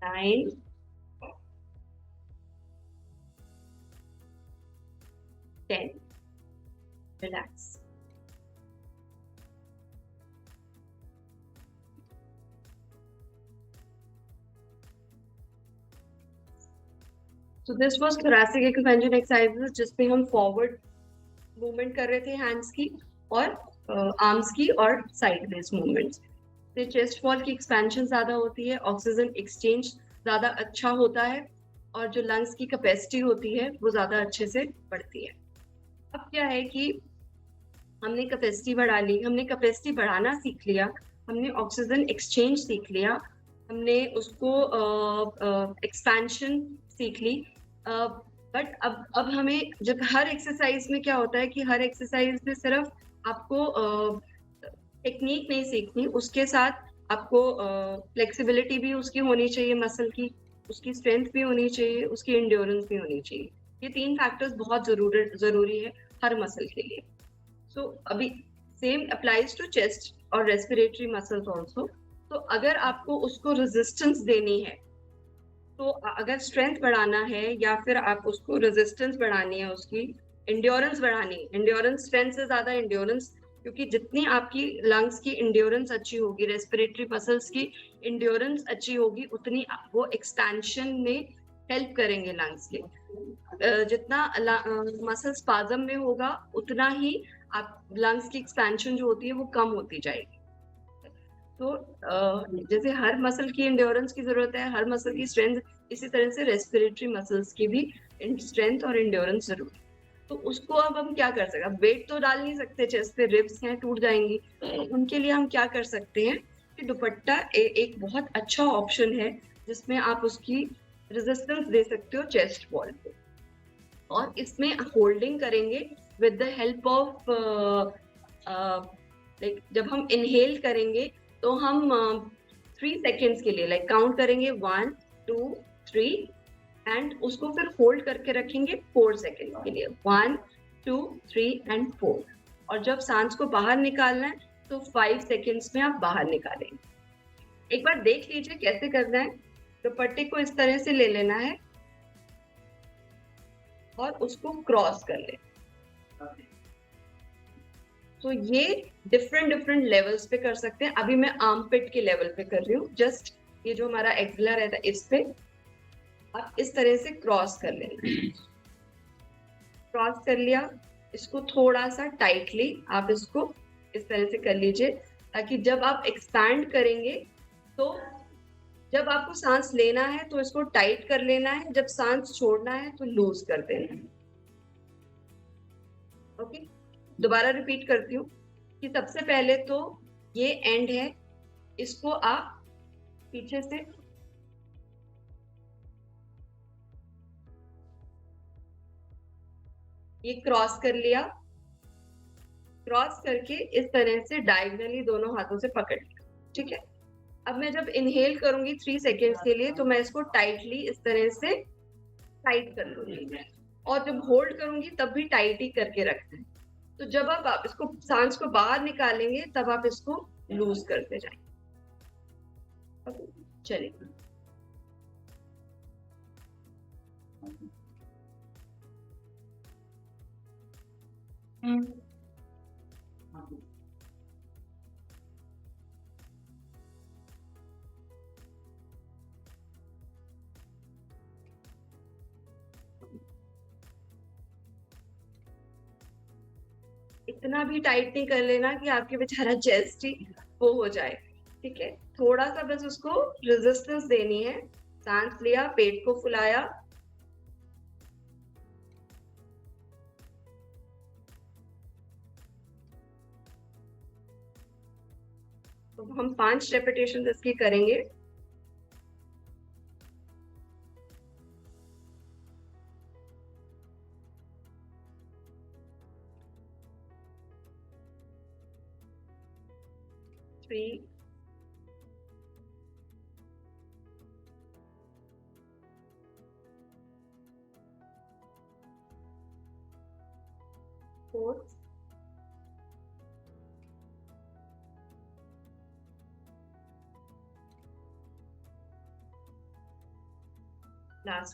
Speaker 1: 9, 10. Relax. So this was thoracic expansion exercises जिसमें हम फॉरवर्ड मूवमेंट कर रहे थे हैंड्स की और आर्म्स की और साइडवेज मूवमेंट्स। तो चेस्ट वॉल की एक्सपेंशन ज्यादा होती है, ऑक्सीजन एक्सचेंज ज्यादा अच्छा होता है और जो लंग्स की कैपेसिटी होती है वो ज्यादा अच्छे से बढ़ती है। अब क्या है कि हमने कैपेसिटी बढ़ा ली, हमने कैपेसिटी बढ़ाना सीख लिया, हमने ऑक्सीजन एक्सचेंज सीख लिया, हमने उसको एक्सपेंशन सीख ली। बट अब हमें जब हर एक्सरसाइज में क्या होता है कि हर एक्सरसाइज में सिर्फ आपको टेक्निक नहीं सीखनी, उसके साथ आपको फ्लेक्सिबिलिटी भी उसकी होनी चाहिए, मसल की उसकी स्ट्रेंथ भी होनी चाहिए, उसकी एंड्योरेंस भी होनी चाहिए। ये 3 फैक्टर्स बहुत जरूरी है हर मसल के लिए। सो अभी सेम अप्लाइज टू चेस्ट और रेस्पिरेटरी मसल्स ऑल्सो। तो अगर आपको उसको रेजिस्टेंस देनी है, तो अगर स्ट्रेंथ बढ़ाना है या फिर आप उसको रेजिस्टेंस बढ़ानी है, उसकी एंड्योरेंस बढ़ानी है, एंड्योरेंस स्ट्रेंथ से ज्यादा एंड्योरेंस, क्योंकि जितनी आपकी लंग्स की एंड्योरेंस अच्छी होगी, रेस्पिरेटरी मसल्स की एंड्योरेंस अच्छी होगी, उतनी वो एक्सपेंशन में हेल्प करेंगे लंग्स के। जितना मसल स्पाज्म में होगा उतना ही आप लंग्स की एक्सपेंशन जो होती है वो कम होती जाएगी। तो जैसे हर मसल की एंड्योरेंस की जरूरत है, हर मसल की स्ट्रेंथ, इसी तरह से रेस्पिरेटरी मसल्स की भी स्ट्रेंथ और एंड्योरेंस जरूरी। तो उसको अब हम क्या कर सकते हैं, वेट तो डाल नहीं सकते, चेस्ट पे रिब्स हैं टूट जाएंगी, उनके लिए हम क्या कर सकते हैं कि दुपट्टा एक बहुत अच्छा ऑप्शन है जिसमें आप उसकी रेजिस्टेंस दे सकते हो चेस्ट वॉल पे। और इसमें होल्डिंग करेंगे with the help of like जब हम इनहेल करेंगे तो हम 3 सेकेंड्स के लिए लाइक काउंट करेंगे 1, 2, 3 एंड उसको फिर होल्ड करके रखेंगे 4 सेकेंड के लिए, 1, 2, 3 एंड 4। और जब सांस को बाहर निकालना है तो 5 सेकेंड्स में आप बाहर निकालेंगे। एक बार देख लीजिए कैसे करना है। दुपट्टे को इस तरह से ले लेना है और उसको क्रॉस कर लेना। तो ये डिफरेंट लेवल्स पे कर सकते हैं। अभी मैं आर्मपिट के लेवल पे कर रही हूँ, जस्ट ये जो हमारा एक्सिला रहता है इस पे आप इस तरह से क्रॉस कर लेना। क्रॉस कर लिया, इसको थोड़ा सा टाइटली आप इसको इस तरह से कर लीजिए ताकि जब आप एक्सपैंड करेंगे तो जब आपको सांस लेना है तो इसको टाइट कर लेना है, जब सांस छोड़ना है तो लूज कर देना है। ओके, दोबारा रिपीट करती हूँ कि सबसे पहले तो ये एंड है, इसको आप पीछे से ये क्रॉस कर लिया, क्रॉस करके इस तरह से डायगनली दोनों हाथों से पकड़ लिया। ठीक है, अब मैं जब इनहेल करूंगी 3 सेकेंड्स के लिए तो मैं इसको टाइटली इस तरह से टाइट कर लूंगी, और जब होल्ड करूंगी तब भी टाइट ही करके रखना है। तो जब आप इसको सांस को बाहर निकालेंगे तब आप इसको लूज करते जाएंगे। चलिए, इतना भी टाइट नहीं कर लेना कि आपके बेचारा चेस्ट ही वो हो जाए। ठीक है, थोड़ा सा बस उसको रेजिस्टेंस देनी है। सांस लिया, पेट को फुलाया, तो हम 5 रेपिटेशन इसकी करेंगे। Three, 4,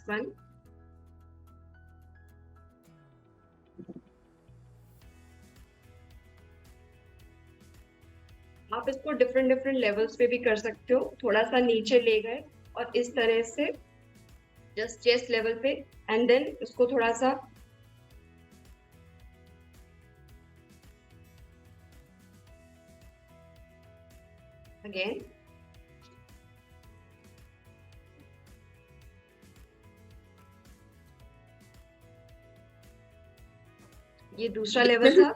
Speaker 1: 1, आप इसको डिफरेंट लेवल्स पे भी कर सकते हो। थोड़ा सा नीचे ले गए और इस तरह से जस्ट चेस्ट लेवल पे, एंड देन उसको थोड़ा सा अगेन, ये दूसरा लेवल था।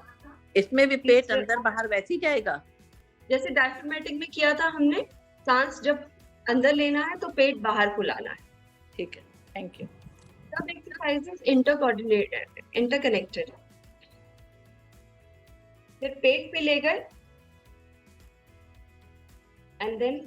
Speaker 7: इसमें भी पेट अंदर बाहर वैसे ही जाएगा
Speaker 1: जैसे डायफ्रामेटिक में किया था हमने, सांस जब अंदर लेना है तो पेट बाहर फुलाना है।
Speaker 7: ठीक है, थैंक यू।
Speaker 1: सब एक्सरसाइजेस इंटरकोऑर्डिनेटेड, इंटरकनेक्टेड। फिर पेट पे ले गए and then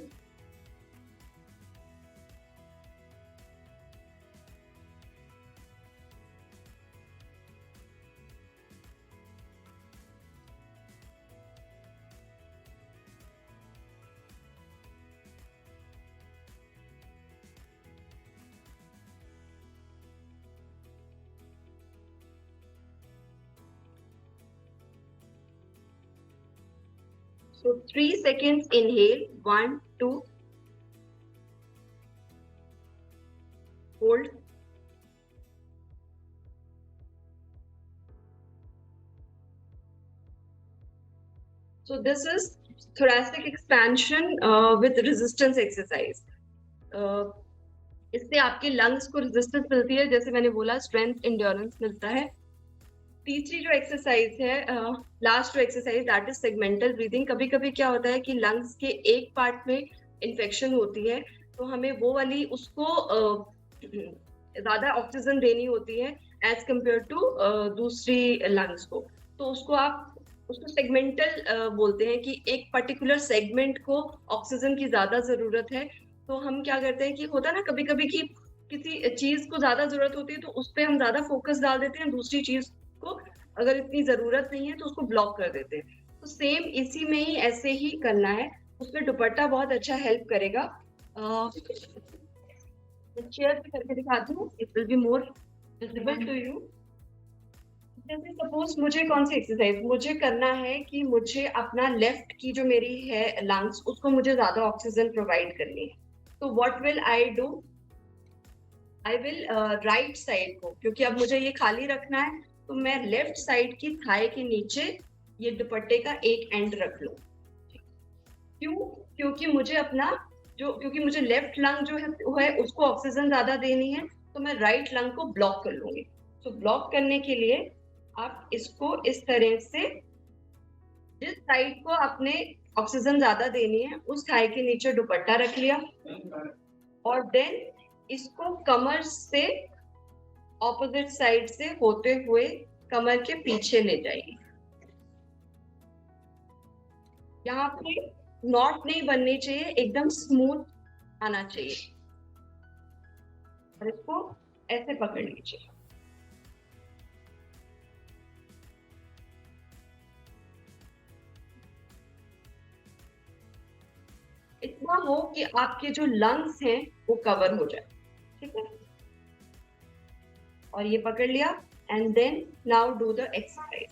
Speaker 1: so 3 seconds inhale, 1, 2, hold, so this is thoracic expansion with resistance exercise. इससे आपके लंग्स को रेजिस्टेंस मिलती है, जैसे मैंने बोला स्ट्रेंथ, एंड्योरेंस मिलता है। तीसरी जो एक्सरसाइज है, लास्ट जो exercise, that is segmental breathing. कभी कभी क्या होता है कि लंग्स के एक पार्ट में इन्फेक्शन होती है, तो हमें वो वाली उसको ज्यादा ऑक्सीजन देनी होती है एज कम्पेयर टू दूसरी लंग्स को। तो उसको सेगमेंटल बोलते हैं कि एक पर्टिकुलर सेगमेंट को ऑक्सीजन की ज्यादा जरूरत है। तो हम क्या करते हैं कि होता है ना कभी कभी कि किसी चीज को ज्यादा जरूरत होती है तो उस पर हम ज्यादा फोकस डाल देते हैं, दूसरी चीज को अगर इतनी जरूरत नहीं है तो उसको ब्लॉक कर देते हैं। तो सेम इसी में ही ऐसे ही करना है। उसमें दुपट्टा बहुत अच्छा हेल्प करेगा। चेयर पे करके दिखाती हूँ, it will be more visible to you. जैसे सपोज मुझे कौन सी एक्सरसाइज मुझे करना है कि मुझे अपना लेफ्ट की जो मेरी है लंग्स, उसको मुझे ज्यादा ऑक्सीजन प्रोवाइड करनी है। तो what will I do, I will write side को, क्योंकि अब मुझे ये खाली रखना है तो मैं लेफ्ट साइड की थाई के नीचे ये दुपट्टे का एक एंड रख लूं। क्यों? क्योंकि मुझे अपना जो क्योंकि मुझे लेफ्ट लंग जो है वो है उसको ऑक्सीजन ज्यादा देनी है, तो मैं राइट लंग को ब्लॉक कर लूंगी। तो ब्लॉक करने के लिए आप इसको इस तरह से, जिस साइड को आपने ऑक्सीजन ज्यादा देनी है उस थाई के नीचे दुपट्टा रख लिया, और देन इसको कमर से ऑपोजिट साइड से होते हुए कमर के पीछे ले जाइए। यहाँ पे नॉट नहीं बननी चाहिए, एकदम स्मूथ आना चाहिए, और इसको ऐसे पकड़ लीजिए। इतना हो कि आपके जो लंग्स हैं वो कवर हो जाए, ठीक है। और ये पकड़ लिया, and then now do the exercise.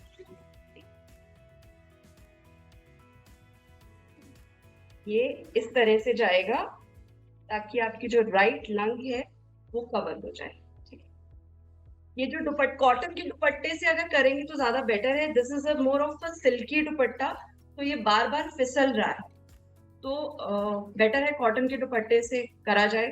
Speaker 1: ये इस तरह से जाएगा ताकि आपकी जो राइट लंग है वो कवर हो जाए, ठीक है। ये जो कॉटन के दुपट्टे से अगर करेंगे तो ज्यादा बेटर है। This is a more of a silky dupatta, तो ये बार बार फिसल रहा है, तो बेटर है कॉटन के दुपट्टे से करा जाए।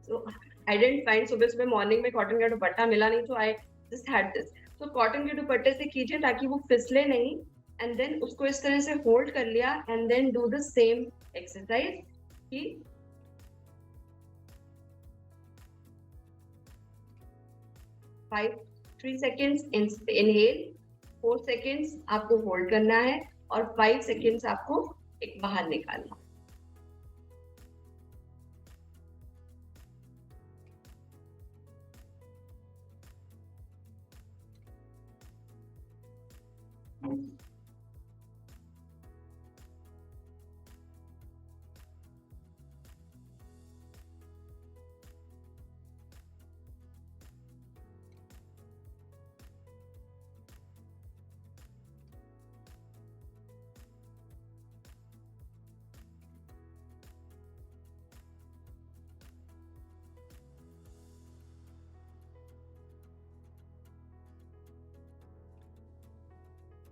Speaker 1: तो आई डेंट फाइंड, सुबह सुबह मॉर्निंग में कॉटन का दुपट्टा मिला नहीं, तो आई जस्ट हैड दिस। तो कॉटन के दुपट्टे से कीजिए ताकि वो फिसले नहीं, एंड देन उसको इस तरह से होल्ड कर लिया, and then do the same exercise कि 3 सेकेंड्स इनहेल, 4 सेकेंड्स आपको होल्ड करना है, और 5 सेकेंड्स आपको एक बाहर निकालना।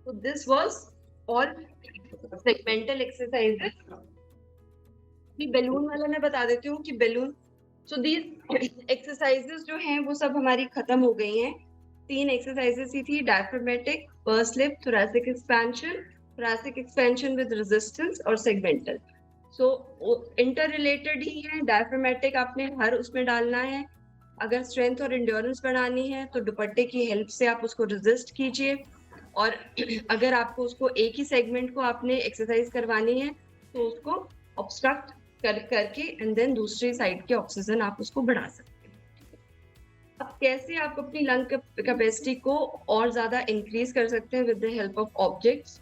Speaker 1: So this was all segmental exercises. भी बैलून वाला मैं बता देती हूँ कि बैलून, so these exercises जो हैं वो सब हमारी खत्म हो गई हैं। 3 exercises ही थी, diaphragmatic, pursed lip, thoracic expansion with resistance और segmental. So interrelated ही है। diaphragmatic आपने हर उसमें डालना है। अगर स्ट्रेंथ और इंड्योरेंस बढ़ानी है तो दुपट्टे की हेल्प से आप उसको रेजिस्ट कीजिए, और अगर आपको उसको एक ही सेगमेंट को आपने एक्सरसाइज करवानी है तो उसको ऑब्स्ट्रक्ट करके एंड देन दूसरी साइड के ऑक्सीजन आप उसको बढ़ा सकते हैं। अब कैसे आप अपनी लंग कैपेसिटी को और ज्यादा इंक्रीज कर सकते हैं with the help of objects.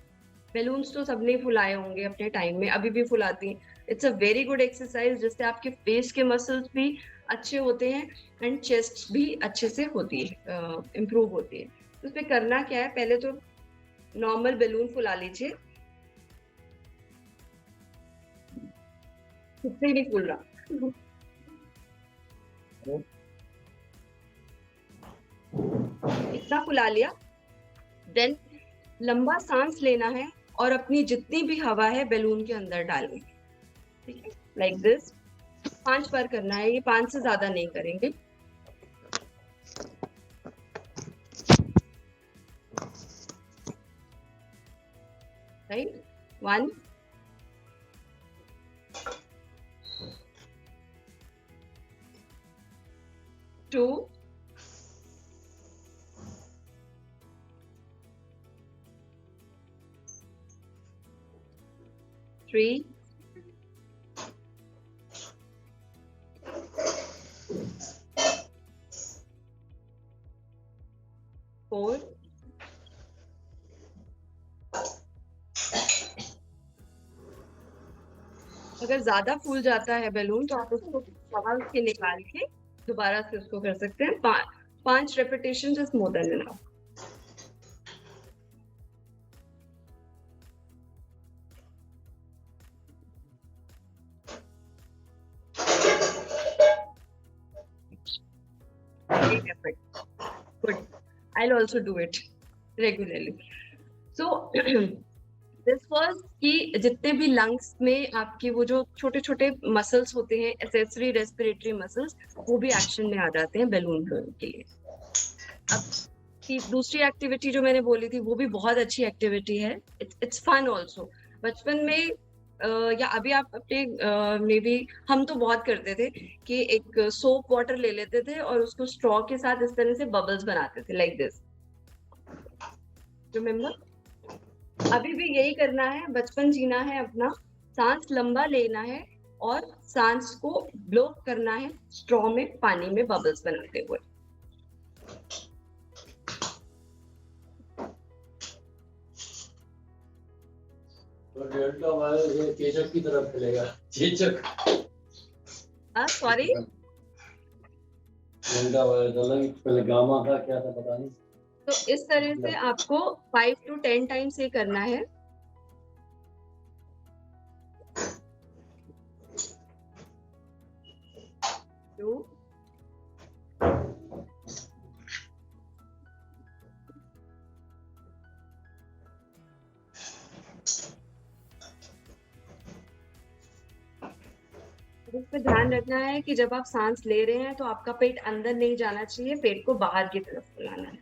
Speaker 1: Balloons तो सबने फुलाए होंगे अपने टाइम में, अभी भी फुलाती हैं। It's a very good exercise, जिससे आपके फेस के मसल्स भी अच्छे होते हैं एंड चेस्ट भी अच्छे से होती है, इम्प्रूव होती है। तो उसमें करना क्या है, पहले तो नॉर्मल बैलून फुला लीजिए, खुद से ही नहीं फूल रहा। इतना फुला लिया, देन लंबा सांस लेना है और अपनी जितनी भी हवा है बैलून के अंदर डालनी है, ठीक है, लाइक दिस। 5 बार करना है, ये 5 से ज्यादा नहीं करेंगे। राइट, 1 2 3 4 अगर ज्यादा फूल जाता है बैलून तो आप उसको हवा के निकाल के दोबारा से उसको कर सकते हैं। 5 repetition is more than enough. Good. I'll also do it regularly. So this was कि जितने भी लंग्स में आपके वो जो छोटे छोटे मसल्स होते हैं, एक्सेसरी रेस्पिरेटरी मसल्स, वो भी एक्शन में आ जाते हैं बैलून ब्लोइंग के लिए। अब की दूसरी एक्टिविटी जो मैंने बोली थी वो भी बहुत अच्छी एक्टिविटी है, इट्स फन ऑल्सो। बचपन में या अभी आप अपने मे बी हम तो बहुत करते थे कि एक सोप वाटर ले लेते थे और उसको स्ट्रॉ के साथ इस तरह से बबल्स बनाते थे, लाइक दिस, रिमेम्बर? अभी भी यही करना है, बचपन जीना है अपना, सांस लंबा लेना है और सांस को ब्लो करना है स्ट्रॉ में, पानी में बबल्स बनाते हुए।
Speaker 8: डेल्टा वायरस ये चेचक की तरफ फैलेगा, चेचक।
Speaker 1: सॉरी,
Speaker 8: डेल्टा वायरस अलग, पहले गामा था, क्या था पता नहीं।
Speaker 1: तो इस तरह से आपको 5 to 10 टाइम्स ये करना है। तो इस पे ध्यान रखना है कि जब आप सांस ले रहे हैं तो आपका पेट अंदर नहीं जाना चाहिए, पेट को बाहर की तरफ फुलाना है।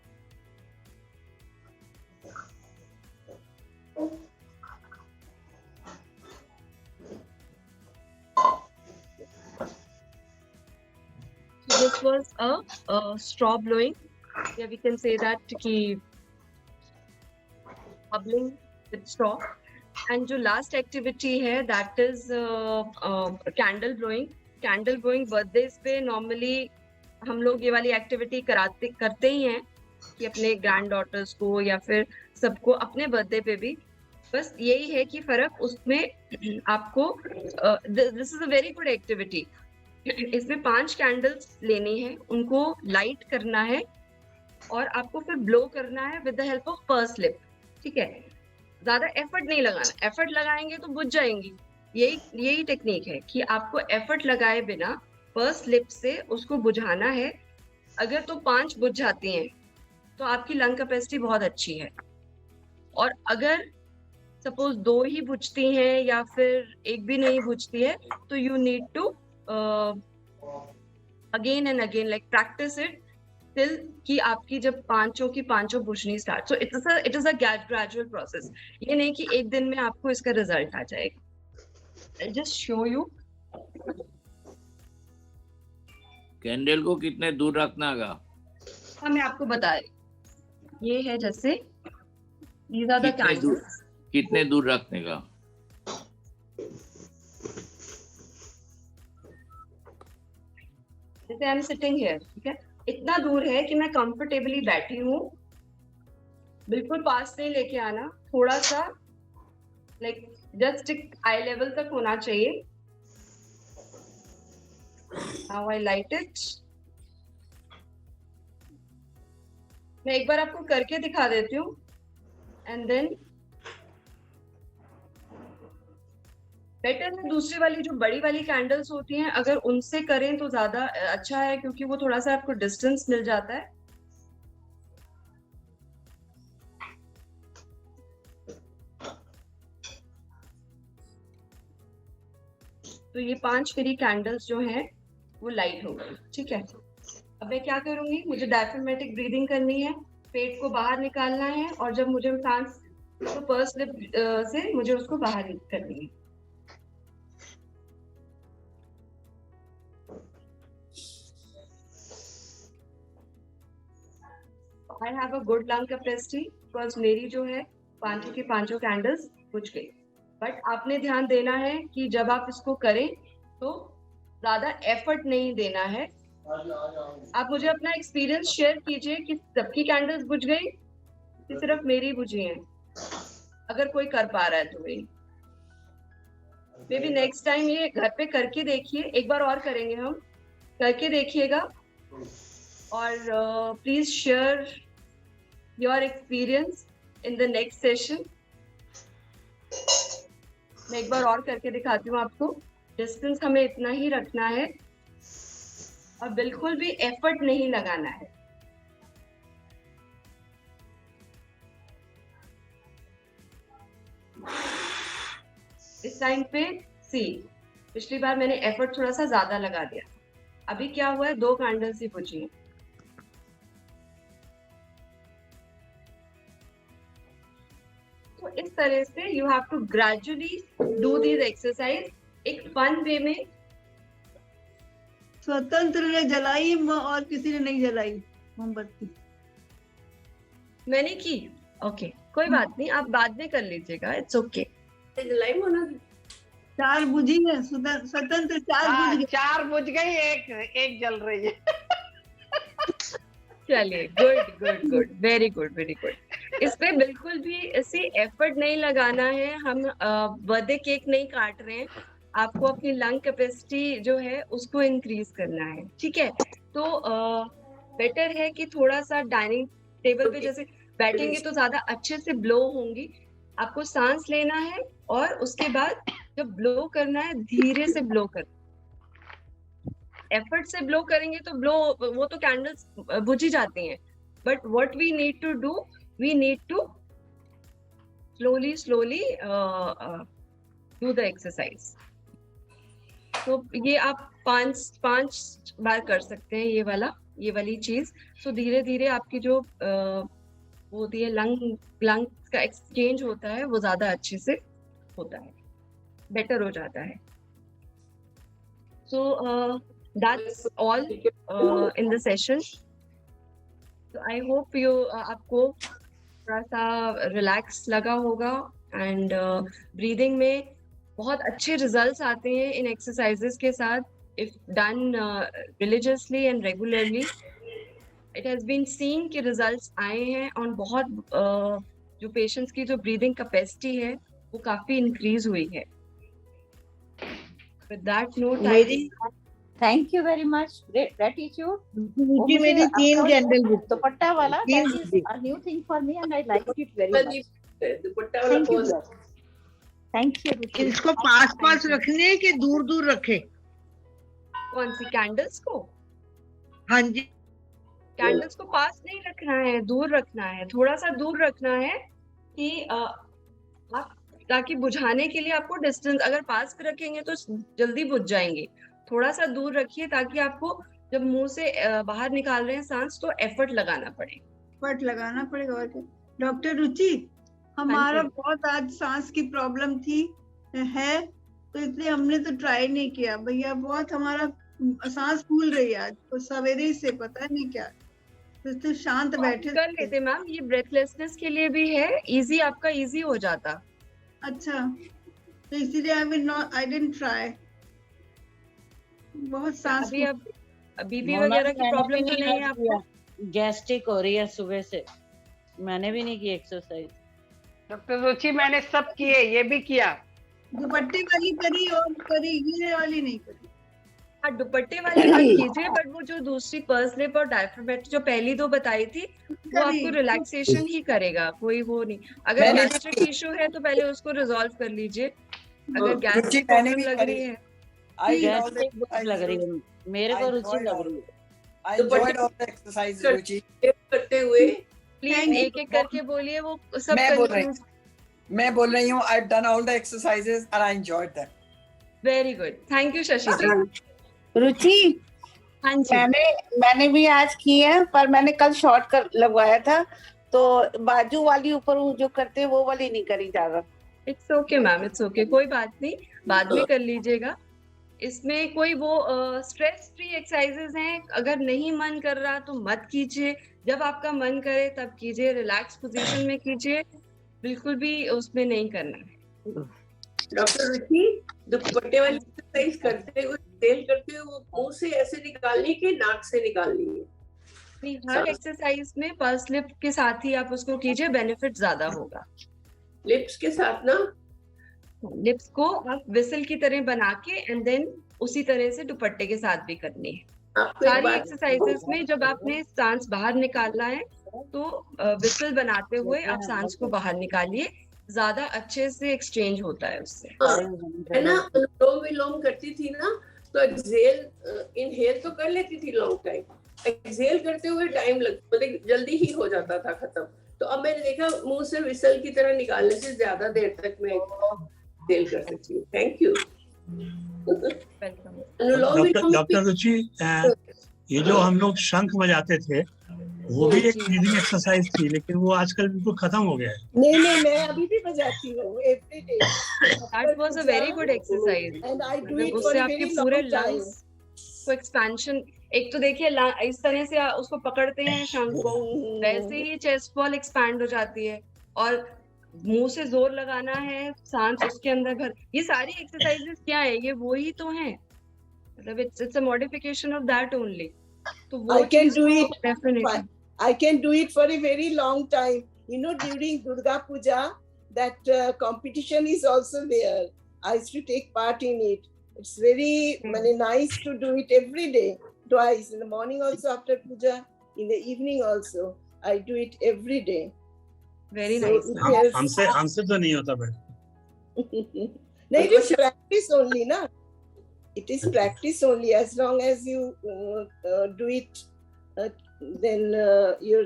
Speaker 1: So this was a straw blowing. Yeah, we can say that कि bubbling with straw. एंड जो लास्ट एक्टिविटी है that is candle blowing. Candle blowing birthdays पे नॉर्मली हम लोग ये वाली एक्टिविटी करते ही हैं कि अपने ग्रैंड डॉटर्स को या फिर सबको अपने बर्थडे पे भी। बस यही है कि फर्क उसमें आपको this is a very good activity. इसमें 5 कैंडल्स लेनी है, उनको लाइट करना है और आपको फिर ब्लो करना है with the help of purse lip. ठीक है, ज्यादा एफर्ट नहीं लगाना, एफर्ट लगाएंगे तो बुझ जाएंगी। यही टेक्निक है कि आपको एफर्ट लगाए बिना पर्स लिप से उसको बुझाना है। अगर तो 5 बुझ जाती हैं तो आपकी लंग कैपेसिटी बहुत अच्छी है, और अगर सपोज 2 ही बुझती हैं या फिर 1 भी नहीं बुझती है तो you need to again and again like practice it till कि आपकी जब 5 बुझनी start. So it is a gradual process. ये नहीं कि एक दिन में आपको इसका रिजल्ट आ जाएगा। I just show you.
Speaker 5: Candle को कितने दूर रखना होगा?
Speaker 1: हाँ, मैं आपको बता रही। ये है जैसे these are the candles।
Speaker 5: कितने दूर रखने का?
Speaker 1: जैसे आई एम सिटिंग हियर, ठीक है, इतना दूर है कि मैं कंफर्टेबली बैठी हूँ, बिल्कुल पास नहीं लेके आना, थोड़ा सा लाइक जस्ट आई लेवल तक होना चाहिए। Now I light it. मैं एक बार आपको करके दिखा देती हूँ एंड देन बेटर है दूसरी वाली जो बड़ी वाली कैंडल्स होती हैं, अगर उनसे करें तो ज्यादा अच्छा है, क्योंकि वो थोड़ा सा आपको डिस्टेंस मिल जाता है। तो ये 5 मेरी कैंडल्स जो हैं वो लाइट हो गई। ठीक है, अब मैं क्या करूंगी, मुझे डायफ्रामेटिक ब्रीदिंग करनी है, पेट को बाहर निकालना है, और जब मुझे सांस तो पर्स लिप से मुझे उसको बाहर करनी है। I have a good lung capacity because मेरी जो है 5 की 5 कैंडल्स बुझ गई। बट आपने ध्यान देना है कि जब आप इसको करें तो ज्यादा एफर्ट नहीं देना है। आप मुझे अपना एक्सपीरियंस शेयर कीजिए कि सबकी कैंडल्स बुझ गई कि सिर्फ मेरी बुझी हैं। अगर कोई कर पा रहा है तो वही। मे बी नेक्स्ट टाइम ये घर पे करके देखिए, एक बार और करेंगे हम, करके देखिएगा, और please share your experience in the next session. मैं एक बार और करके दिखाती हूँ आपको। डिस्टेंस हमें इतना ही रखना है और बिल्कुल भी एफर्ट नहीं लगाना है। इस टाइम पे सी, पिछली बार मैंने एफर्ट थोड़ा सा ज्यादा लगा दिया, अभी क्या हुआ है 2 कैंडल्स ही बुझी हैं। तो इस तरह से you have to gradually do this exercise एक फन वे में।
Speaker 2: स्वतंत्र ने जलाई और किसी ने नहीं जलाई मोमबत्ती।
Speaker 1: मैंने की, ओके कोई बात नहीं, आप बाद में कर लीजिएगा, इट्स ओके।
Speaker 7: जलाई मोना
Speaker 2: 4 बुझी है, स्वतंत्र 4 बुझ गई।
Speaker 9: 4 बुझ गई, एक जल रही है।
Speaker 1: चलिए, good good good, very good very good. इसमें बिल्कुल भी ऐसी एफर्ट नहीं लगाना है, हम बर्थडे केक नहीं काट रहे हैं, आपको अपनी लंग कैपेसिटी जो है उसको इंक्रीज करना है, ठीक है। तो बेटर है कि थोड़ा सा डाइनिंग टेबल पे जैसे बैठेंगे तो ज्यादा अच्छे से ब्लो होंगी। आपको सांस लेना है और उसके बाद जब ब्लो करना है धीरे से ब्लो करना। एफर्ट से ब्लो करेंगे तो ब्लो वो तो कैंडल्स बुझ ही जाती हैं, but what we need to do, we need to slowly slowly do the exercise. तो ये आप 5 बार कर सकते हैं, ये वाली चीज। तो धीरे धीरे आपकी जो वो होती है लंग का एक्सचेंज होता है वो ज्यादा अच्छे से होता है, बेटर हो जाता है। सो that's all in the session. So I hope आपको थोड़ा सा रिलैक्स लगा होगा एंड ब्रीदिंग में बहुत अच्छे रिजल्ट्स आते हैं इन एक्सरसाइजेस के साथ, if done religiously and regularly. It has been seen कि रिजल्ट्स आए हैं और बहुत जो पेशेंट्स की जो ब्रीदिंग कैपेसिटी है वो काफी इंक्रीज हुई है। With that note,
Speaker 6: thank you very much, great attitude.
Speaker 9: जी मेरी 3 कैंडल
Speaker 6: दुपट्टा वाला that is a new thing for me and I like it very much.
Speaker 7: दुपट्टा वाला पोज,
Speaker 6: थैंक यू।
Speaker 9: इसको पास रखने है कि दूर रखे?
Speaker 1: कौन सी कैंडल्स को?
Speaker 9: हाँ जी,
Speaker 1: कैंडल्स को पास नहीं रखना है, दूर रखना है, थोड़ा सा दूर रखना है कि आप ताकि बुझाने के लिए आपको डिस्टेंस, अगर पास पे रखेंगे तो जल्दी बुझ जाएंगे, थोड़ा सा दूर रखिए ताकि आपको जब मुंह से बाहर निकाल रहे हैं सांस तो एफर्ट लगाना पड़े।
Speaker 2: एफर्ट लगाना पड़ेगा और क्या। डॉक्टर रुचि, हमारा बहुत आज सांस की प्रॉब्लम थी है, तो इसलिए हमने तो ट्राई नहीं किया भैया, बहुत हमारा सांस फूल रही है आज तो सवेरे से पता नहीं क्या, तो शांत बैठे
Speaker 1: कर लेते मैम, ये ब्रेथलेसनेस के लिए भी है, इजी, आपका इजी हो जाता।
Speaker 2: अच्छा, तो इसीलिए आई डिडंट ट्राई। बहुत सांस
Speaker 1: अभी अब बीपी वगैरह की प्रॉब्लम तो नहीं है आपको?
Speaker 10: गैस्ट्रिक हो रही है सुबह से, मैंने भी नहीं की एक्सरसाइज।
Speaker 9: डॉक्टर रुचि मैंने सब किए, ये भी किया।
Speaker 2: दुपट्टे वाली करी और करी, ये वाली नहीं करी।
Speaker 1: हाँ, दुपट्टे वाली आप कीजिए, बट वो जो दूसरी पर्स लिप और डायफ्रामेट्री जो पहली 2 बताई थी वो आपको रिलैक्सेशन ही करेगा, कोई वो नहीं। अगर गैस्ट्रिक इशू है तो पहले उसको रिजॉल्व कर लीजिए। अगर गैस की प्रॉब्लम लग रही है,
Speaker 10: लग रही है मेरे को, रुचि लग रही है।
Speaker 7: करते हुए
Speaker 1: प्लीज एक करके बोलिए, वो सब
Speaker 11: मैं बोल रही हूँ I've done all the exercises and I enjoyed them.
Speaker 1: Very good, thank you Shashi ji.
Speaker 9: Ruchi,
Speaker 1: हाँ जी,
Speaker 9: मैंने भी आज की है, पर मैंने कल शॉर्ट कर लगवाया था, तो बाजू वाली ऊपर जो करते हैं वो वाली नहीं करी ज्यादा।
Speaker 1: It's okay ma'am, it's okay, कोई बात नहीं, बाद में कर लीजिएगा। इसमें कोई वो स्ट्रेस फ्री एक्सरसाइजेस हैं, अगर नहीं मन कर रहा तो मत कीजिए, जब आपका मन करे तब कीजिए, रिलैक्स पोजीशन में कीजिए, बिल्कुल भी उसमें नहीं करना है।
Speaker 7: डॉक्टर रुचि, दुपट्टे वाली एक्सरसाइज करते हुए, तेल करते हुए वो मुंह से ऐसे निकालनी कि नाक से निकालनी है?
Speaker 1: नहीं, हर एक्सरसाइज में पर्स लिप के साथ ही आप उसको कीजिए, बेनिफिट ज्यादा होगा।
Speaker 7: लिप्स के साथ ना,
Speaker 1: लिप्स को आप विसल की तरह बना के एंड देन उसी तरह से दुपट्टे के साथ भी करनी है। सारी एक्सरसाइजेस में जब आपने सांस बाहर निकालना है तो विसल बनाते हुए आप सांस को बाहर निकालिए, ज्यादा अच्छे से एक्सचेंज होता है उससे।
Speaker 7: है ना, अनुलोम विलोम करती थी ना, तो एक्सहेल इनहेल तो कर लेती थी लॉन्ग टाइम, एक्सहेल करते हुए टाइम मतलब जल्दी ही हो जाता था खत्म। तो अब मैंने देखा मुंह से विसल की तरह निकालने से ज्यादा देर तक मैं एक्सेल कर सकती हूँ. Thank you.
Speaker 12: डॉक्टर रुचि, ये जो हम लोग शंख बजाते थे वो भी एक ब्रीदिंग एक्सरसाइज थी, लेकिन वो आजकल बिल्कुल खत्म हो गया है.
Speaker 13: नहीं, मैं अभी भी बजाती हूँ every day.
Speaker 1: That was a very good exercise.
Speaker 13: And I do it for
Speaker 1: उससे
Speaker 13: a
Speaker 1: आपके
Speaker 13: very
Speaker 1: पूरे
Speaker 13: long time.
Speaker 1: लंग्स को एक्सपेंशन, एक तो देखिए इस तरह से उसको पकड़ते हैं शंख को, वैसे ही चेस्ट वॉल एक्सपैंड हो जाती है, और मुंह से जोर लगाना है, सांस उसके अंदर भर. ये सारी एक्सरसाइजेस क्या है, ये वो ही तो हैं, मतलब it's a modification of that only. तो वो
Speaker 13: I can do it.
Speaker 1: Definitely
Speaker 13: I can do it for a very long time. You know, during Durga Puja, that competition is also there. I used to take part in it. It's very nice to do it every day, twice, in the morning also after puja, in the evening also. I do it every day.
Speaker 1: Very
Speaker 13: So
Speaker 1: nice.
Speaker 13: it has-
Speaker 12: हमसे तो नहीं होता भाई.
Speaker 13: No, it is practice only, na. It is practice only. As long as you do it, then you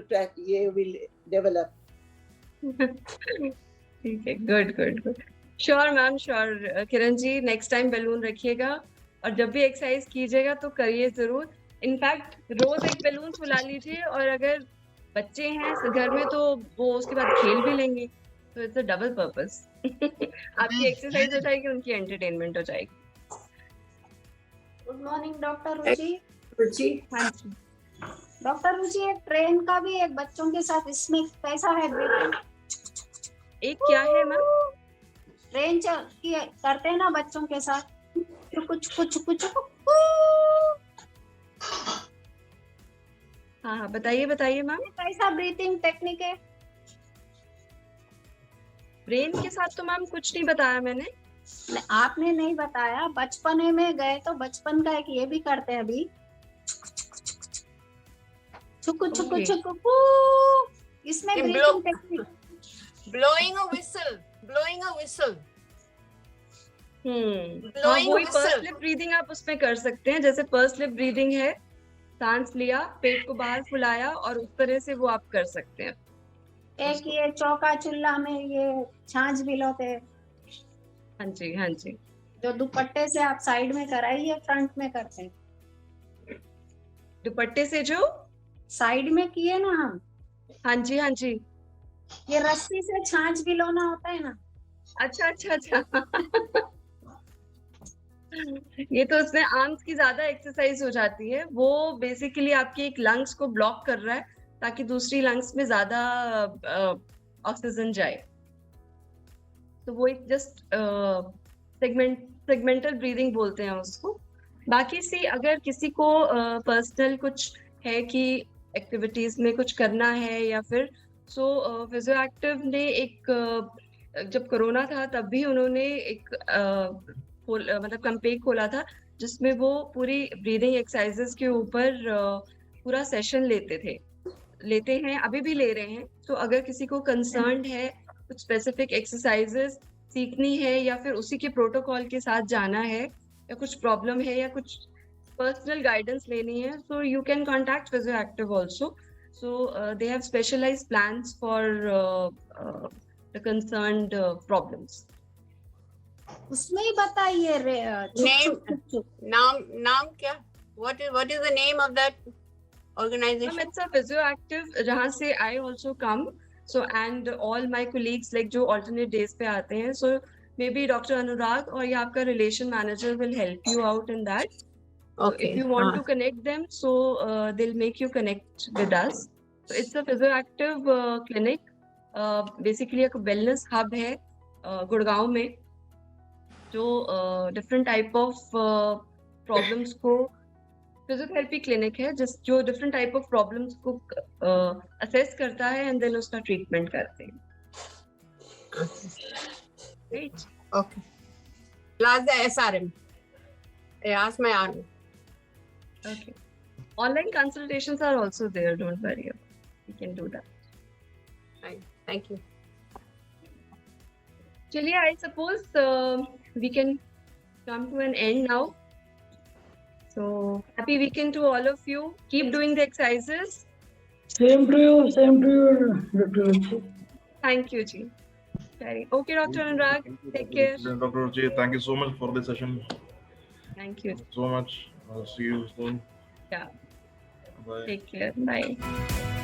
Speaker 13: will develop.
Speaker 1: ठीक है, good. Sure ma'am, sure. Kiran ji, next time balloon रखिएगा, और जब भी एक्सरसाइज कीजिएगा तो करिए जरूर. इनफैक्ट रोज एक बैलून फुला लीजिए, और अगर बच्चे हैं घर में तो वो उसके बाद खेल भी लेंगे, तो इट्स अ डबल पर्पस. आपकी एक्सरसाइज हो जाएगी, उनकी एंटरटेनमेंट हो जाएगी.
Speaker 14: गुड मॉर्निंग डॉक्टर रुचि.
Speaker 1: हाँ जी
Speaker 14: डॉक्टर रुचि, एक ट्रेन का भी एक बच्चों के साथ, इसमें कैसा है ब्रीथिंग?
Speaker 1: एक क्या है मैम?
Speaker 14: ट्रेन करते हैं ना बच्चों के साथ, तो कुछ
Speaker 1: हाँ, बताइए मैम.
Speaker 14: कैसा ब्रीथिंग टेक्निक है?
Speaker 1: ब्रेन के साथ तो मैम कुछ नहीं बताया मैंने.
Speaker 14: आपने नहीं बताया. बचपने में गए तो बचपन का एक ये भी करते हैं अभी, छुकु इसमें breathing technique.
Speaker 15: blowing a whistle.
Speaker 1: हाँ, वही पर्स लिप ब्रीदिंग आप उसमें कर सकते हैं. जैसे पर्स लिप ब्रीदिंग है, सांस लिया, पेट को बाहर फुलाया, और उस तरह से वो आप कर सकते हैं.
Speaker 14: एक ये चौका चुल्ला में ये छाछ भिगोते हैं.
Speaker 1: हाँ जी.
Speaker 14: जो दुपट्टे से आप साइड में कराइए, फ्रंट में करते हैं.
Speaker 1: दुपट्टे से जो
Speaker 14: साइड में किए ना हम.
Speaker 1: हाँ जी.
Speaker 14: ये रस्सी से छाछ भिगोना होता है ना.
Speaker 1: अच्छा. ये तो उसमें आर्म्स की ज्यादा एक्सरसाइज हो जाती है. वो बेसिकली आपके एक लंग्स को ब्लॉक कर रहा है, ताकि दूसरी लंग्स में ज्यादा ऑक्सीजन जाए. तो वो एक जस्ट सेगमेंटल ब्रीदिंग बोलते हैं उसको. बाकी से अगर किसी को पर्सनल कुछ है कि एक्टिविटीज में कुछ करना है, या फिर फिजियोएक्टिव ने एक जब कोरोना था तब भी उन्होंने एक मतलब कैंपेन खोला था, जिसमें वो पूरी ब्रीदिंग एक्सरसाइजेस के ऊपर पूरा सेशन लेते हैं, अभी भी ले रहे हैं. तो अगर किसी को कंसर्न है, कुछ स्पेसिफिक एक्सरसाइजेस सीखनी है, या फिर उसी के प्रोटोकॉल के साथ जाना है, या कुछ प्रॉब्लम है, या कुछ पर्सनल गाइडेंस लेनी है, so you can contact Physioactive also. So they have specialized plans for the concerned problems.
Speaker 14: उसमें ही बताइए
Speaker 15: नाम क्या? What is the name of that organization?
Speaker 1: It's a Physioactive, जहाँ से I also come. So and all my colleagues like जो alternate days पे आते हैं, so maybe Dr. Anurag or या आपका relation manager will help you out in that. Okay. So if you want to connect them, so they'll make you connect with us. So it's a Physioactive clinic. Basically एक wellness hub है गुड़गांव में, जो different type of problems को physiotherapy clinic है, जो different type of problems को assess करता है एंड देन उसका ट्रीटमेंट करते हैं. Right.
Speaker 15: Okay. Plaza SRM. Ask my aunt.
Speaker 1: Okay. Online consultations are also there. Don't worry about it. We can do that.
Speaker 15: Fine. Thank you.
Speaker 1: चलिए, I suppose we can come to an end now. So happy weekend to all of you. Keep doing the exercises.
Speaker 16: Same to you, Dr.
Speaker 1: Thank you, ji. sharing. Okay, Dr. Anurag, take care.
Speaker 16: Dr. Ruchi, thank you so much for this session.
Speaker 1: Thank you
Speaker 16: So much. See you soon.
Speaker 1: Yeah,
Speaker 16: Bye.
Speaker 1: take care. Bye.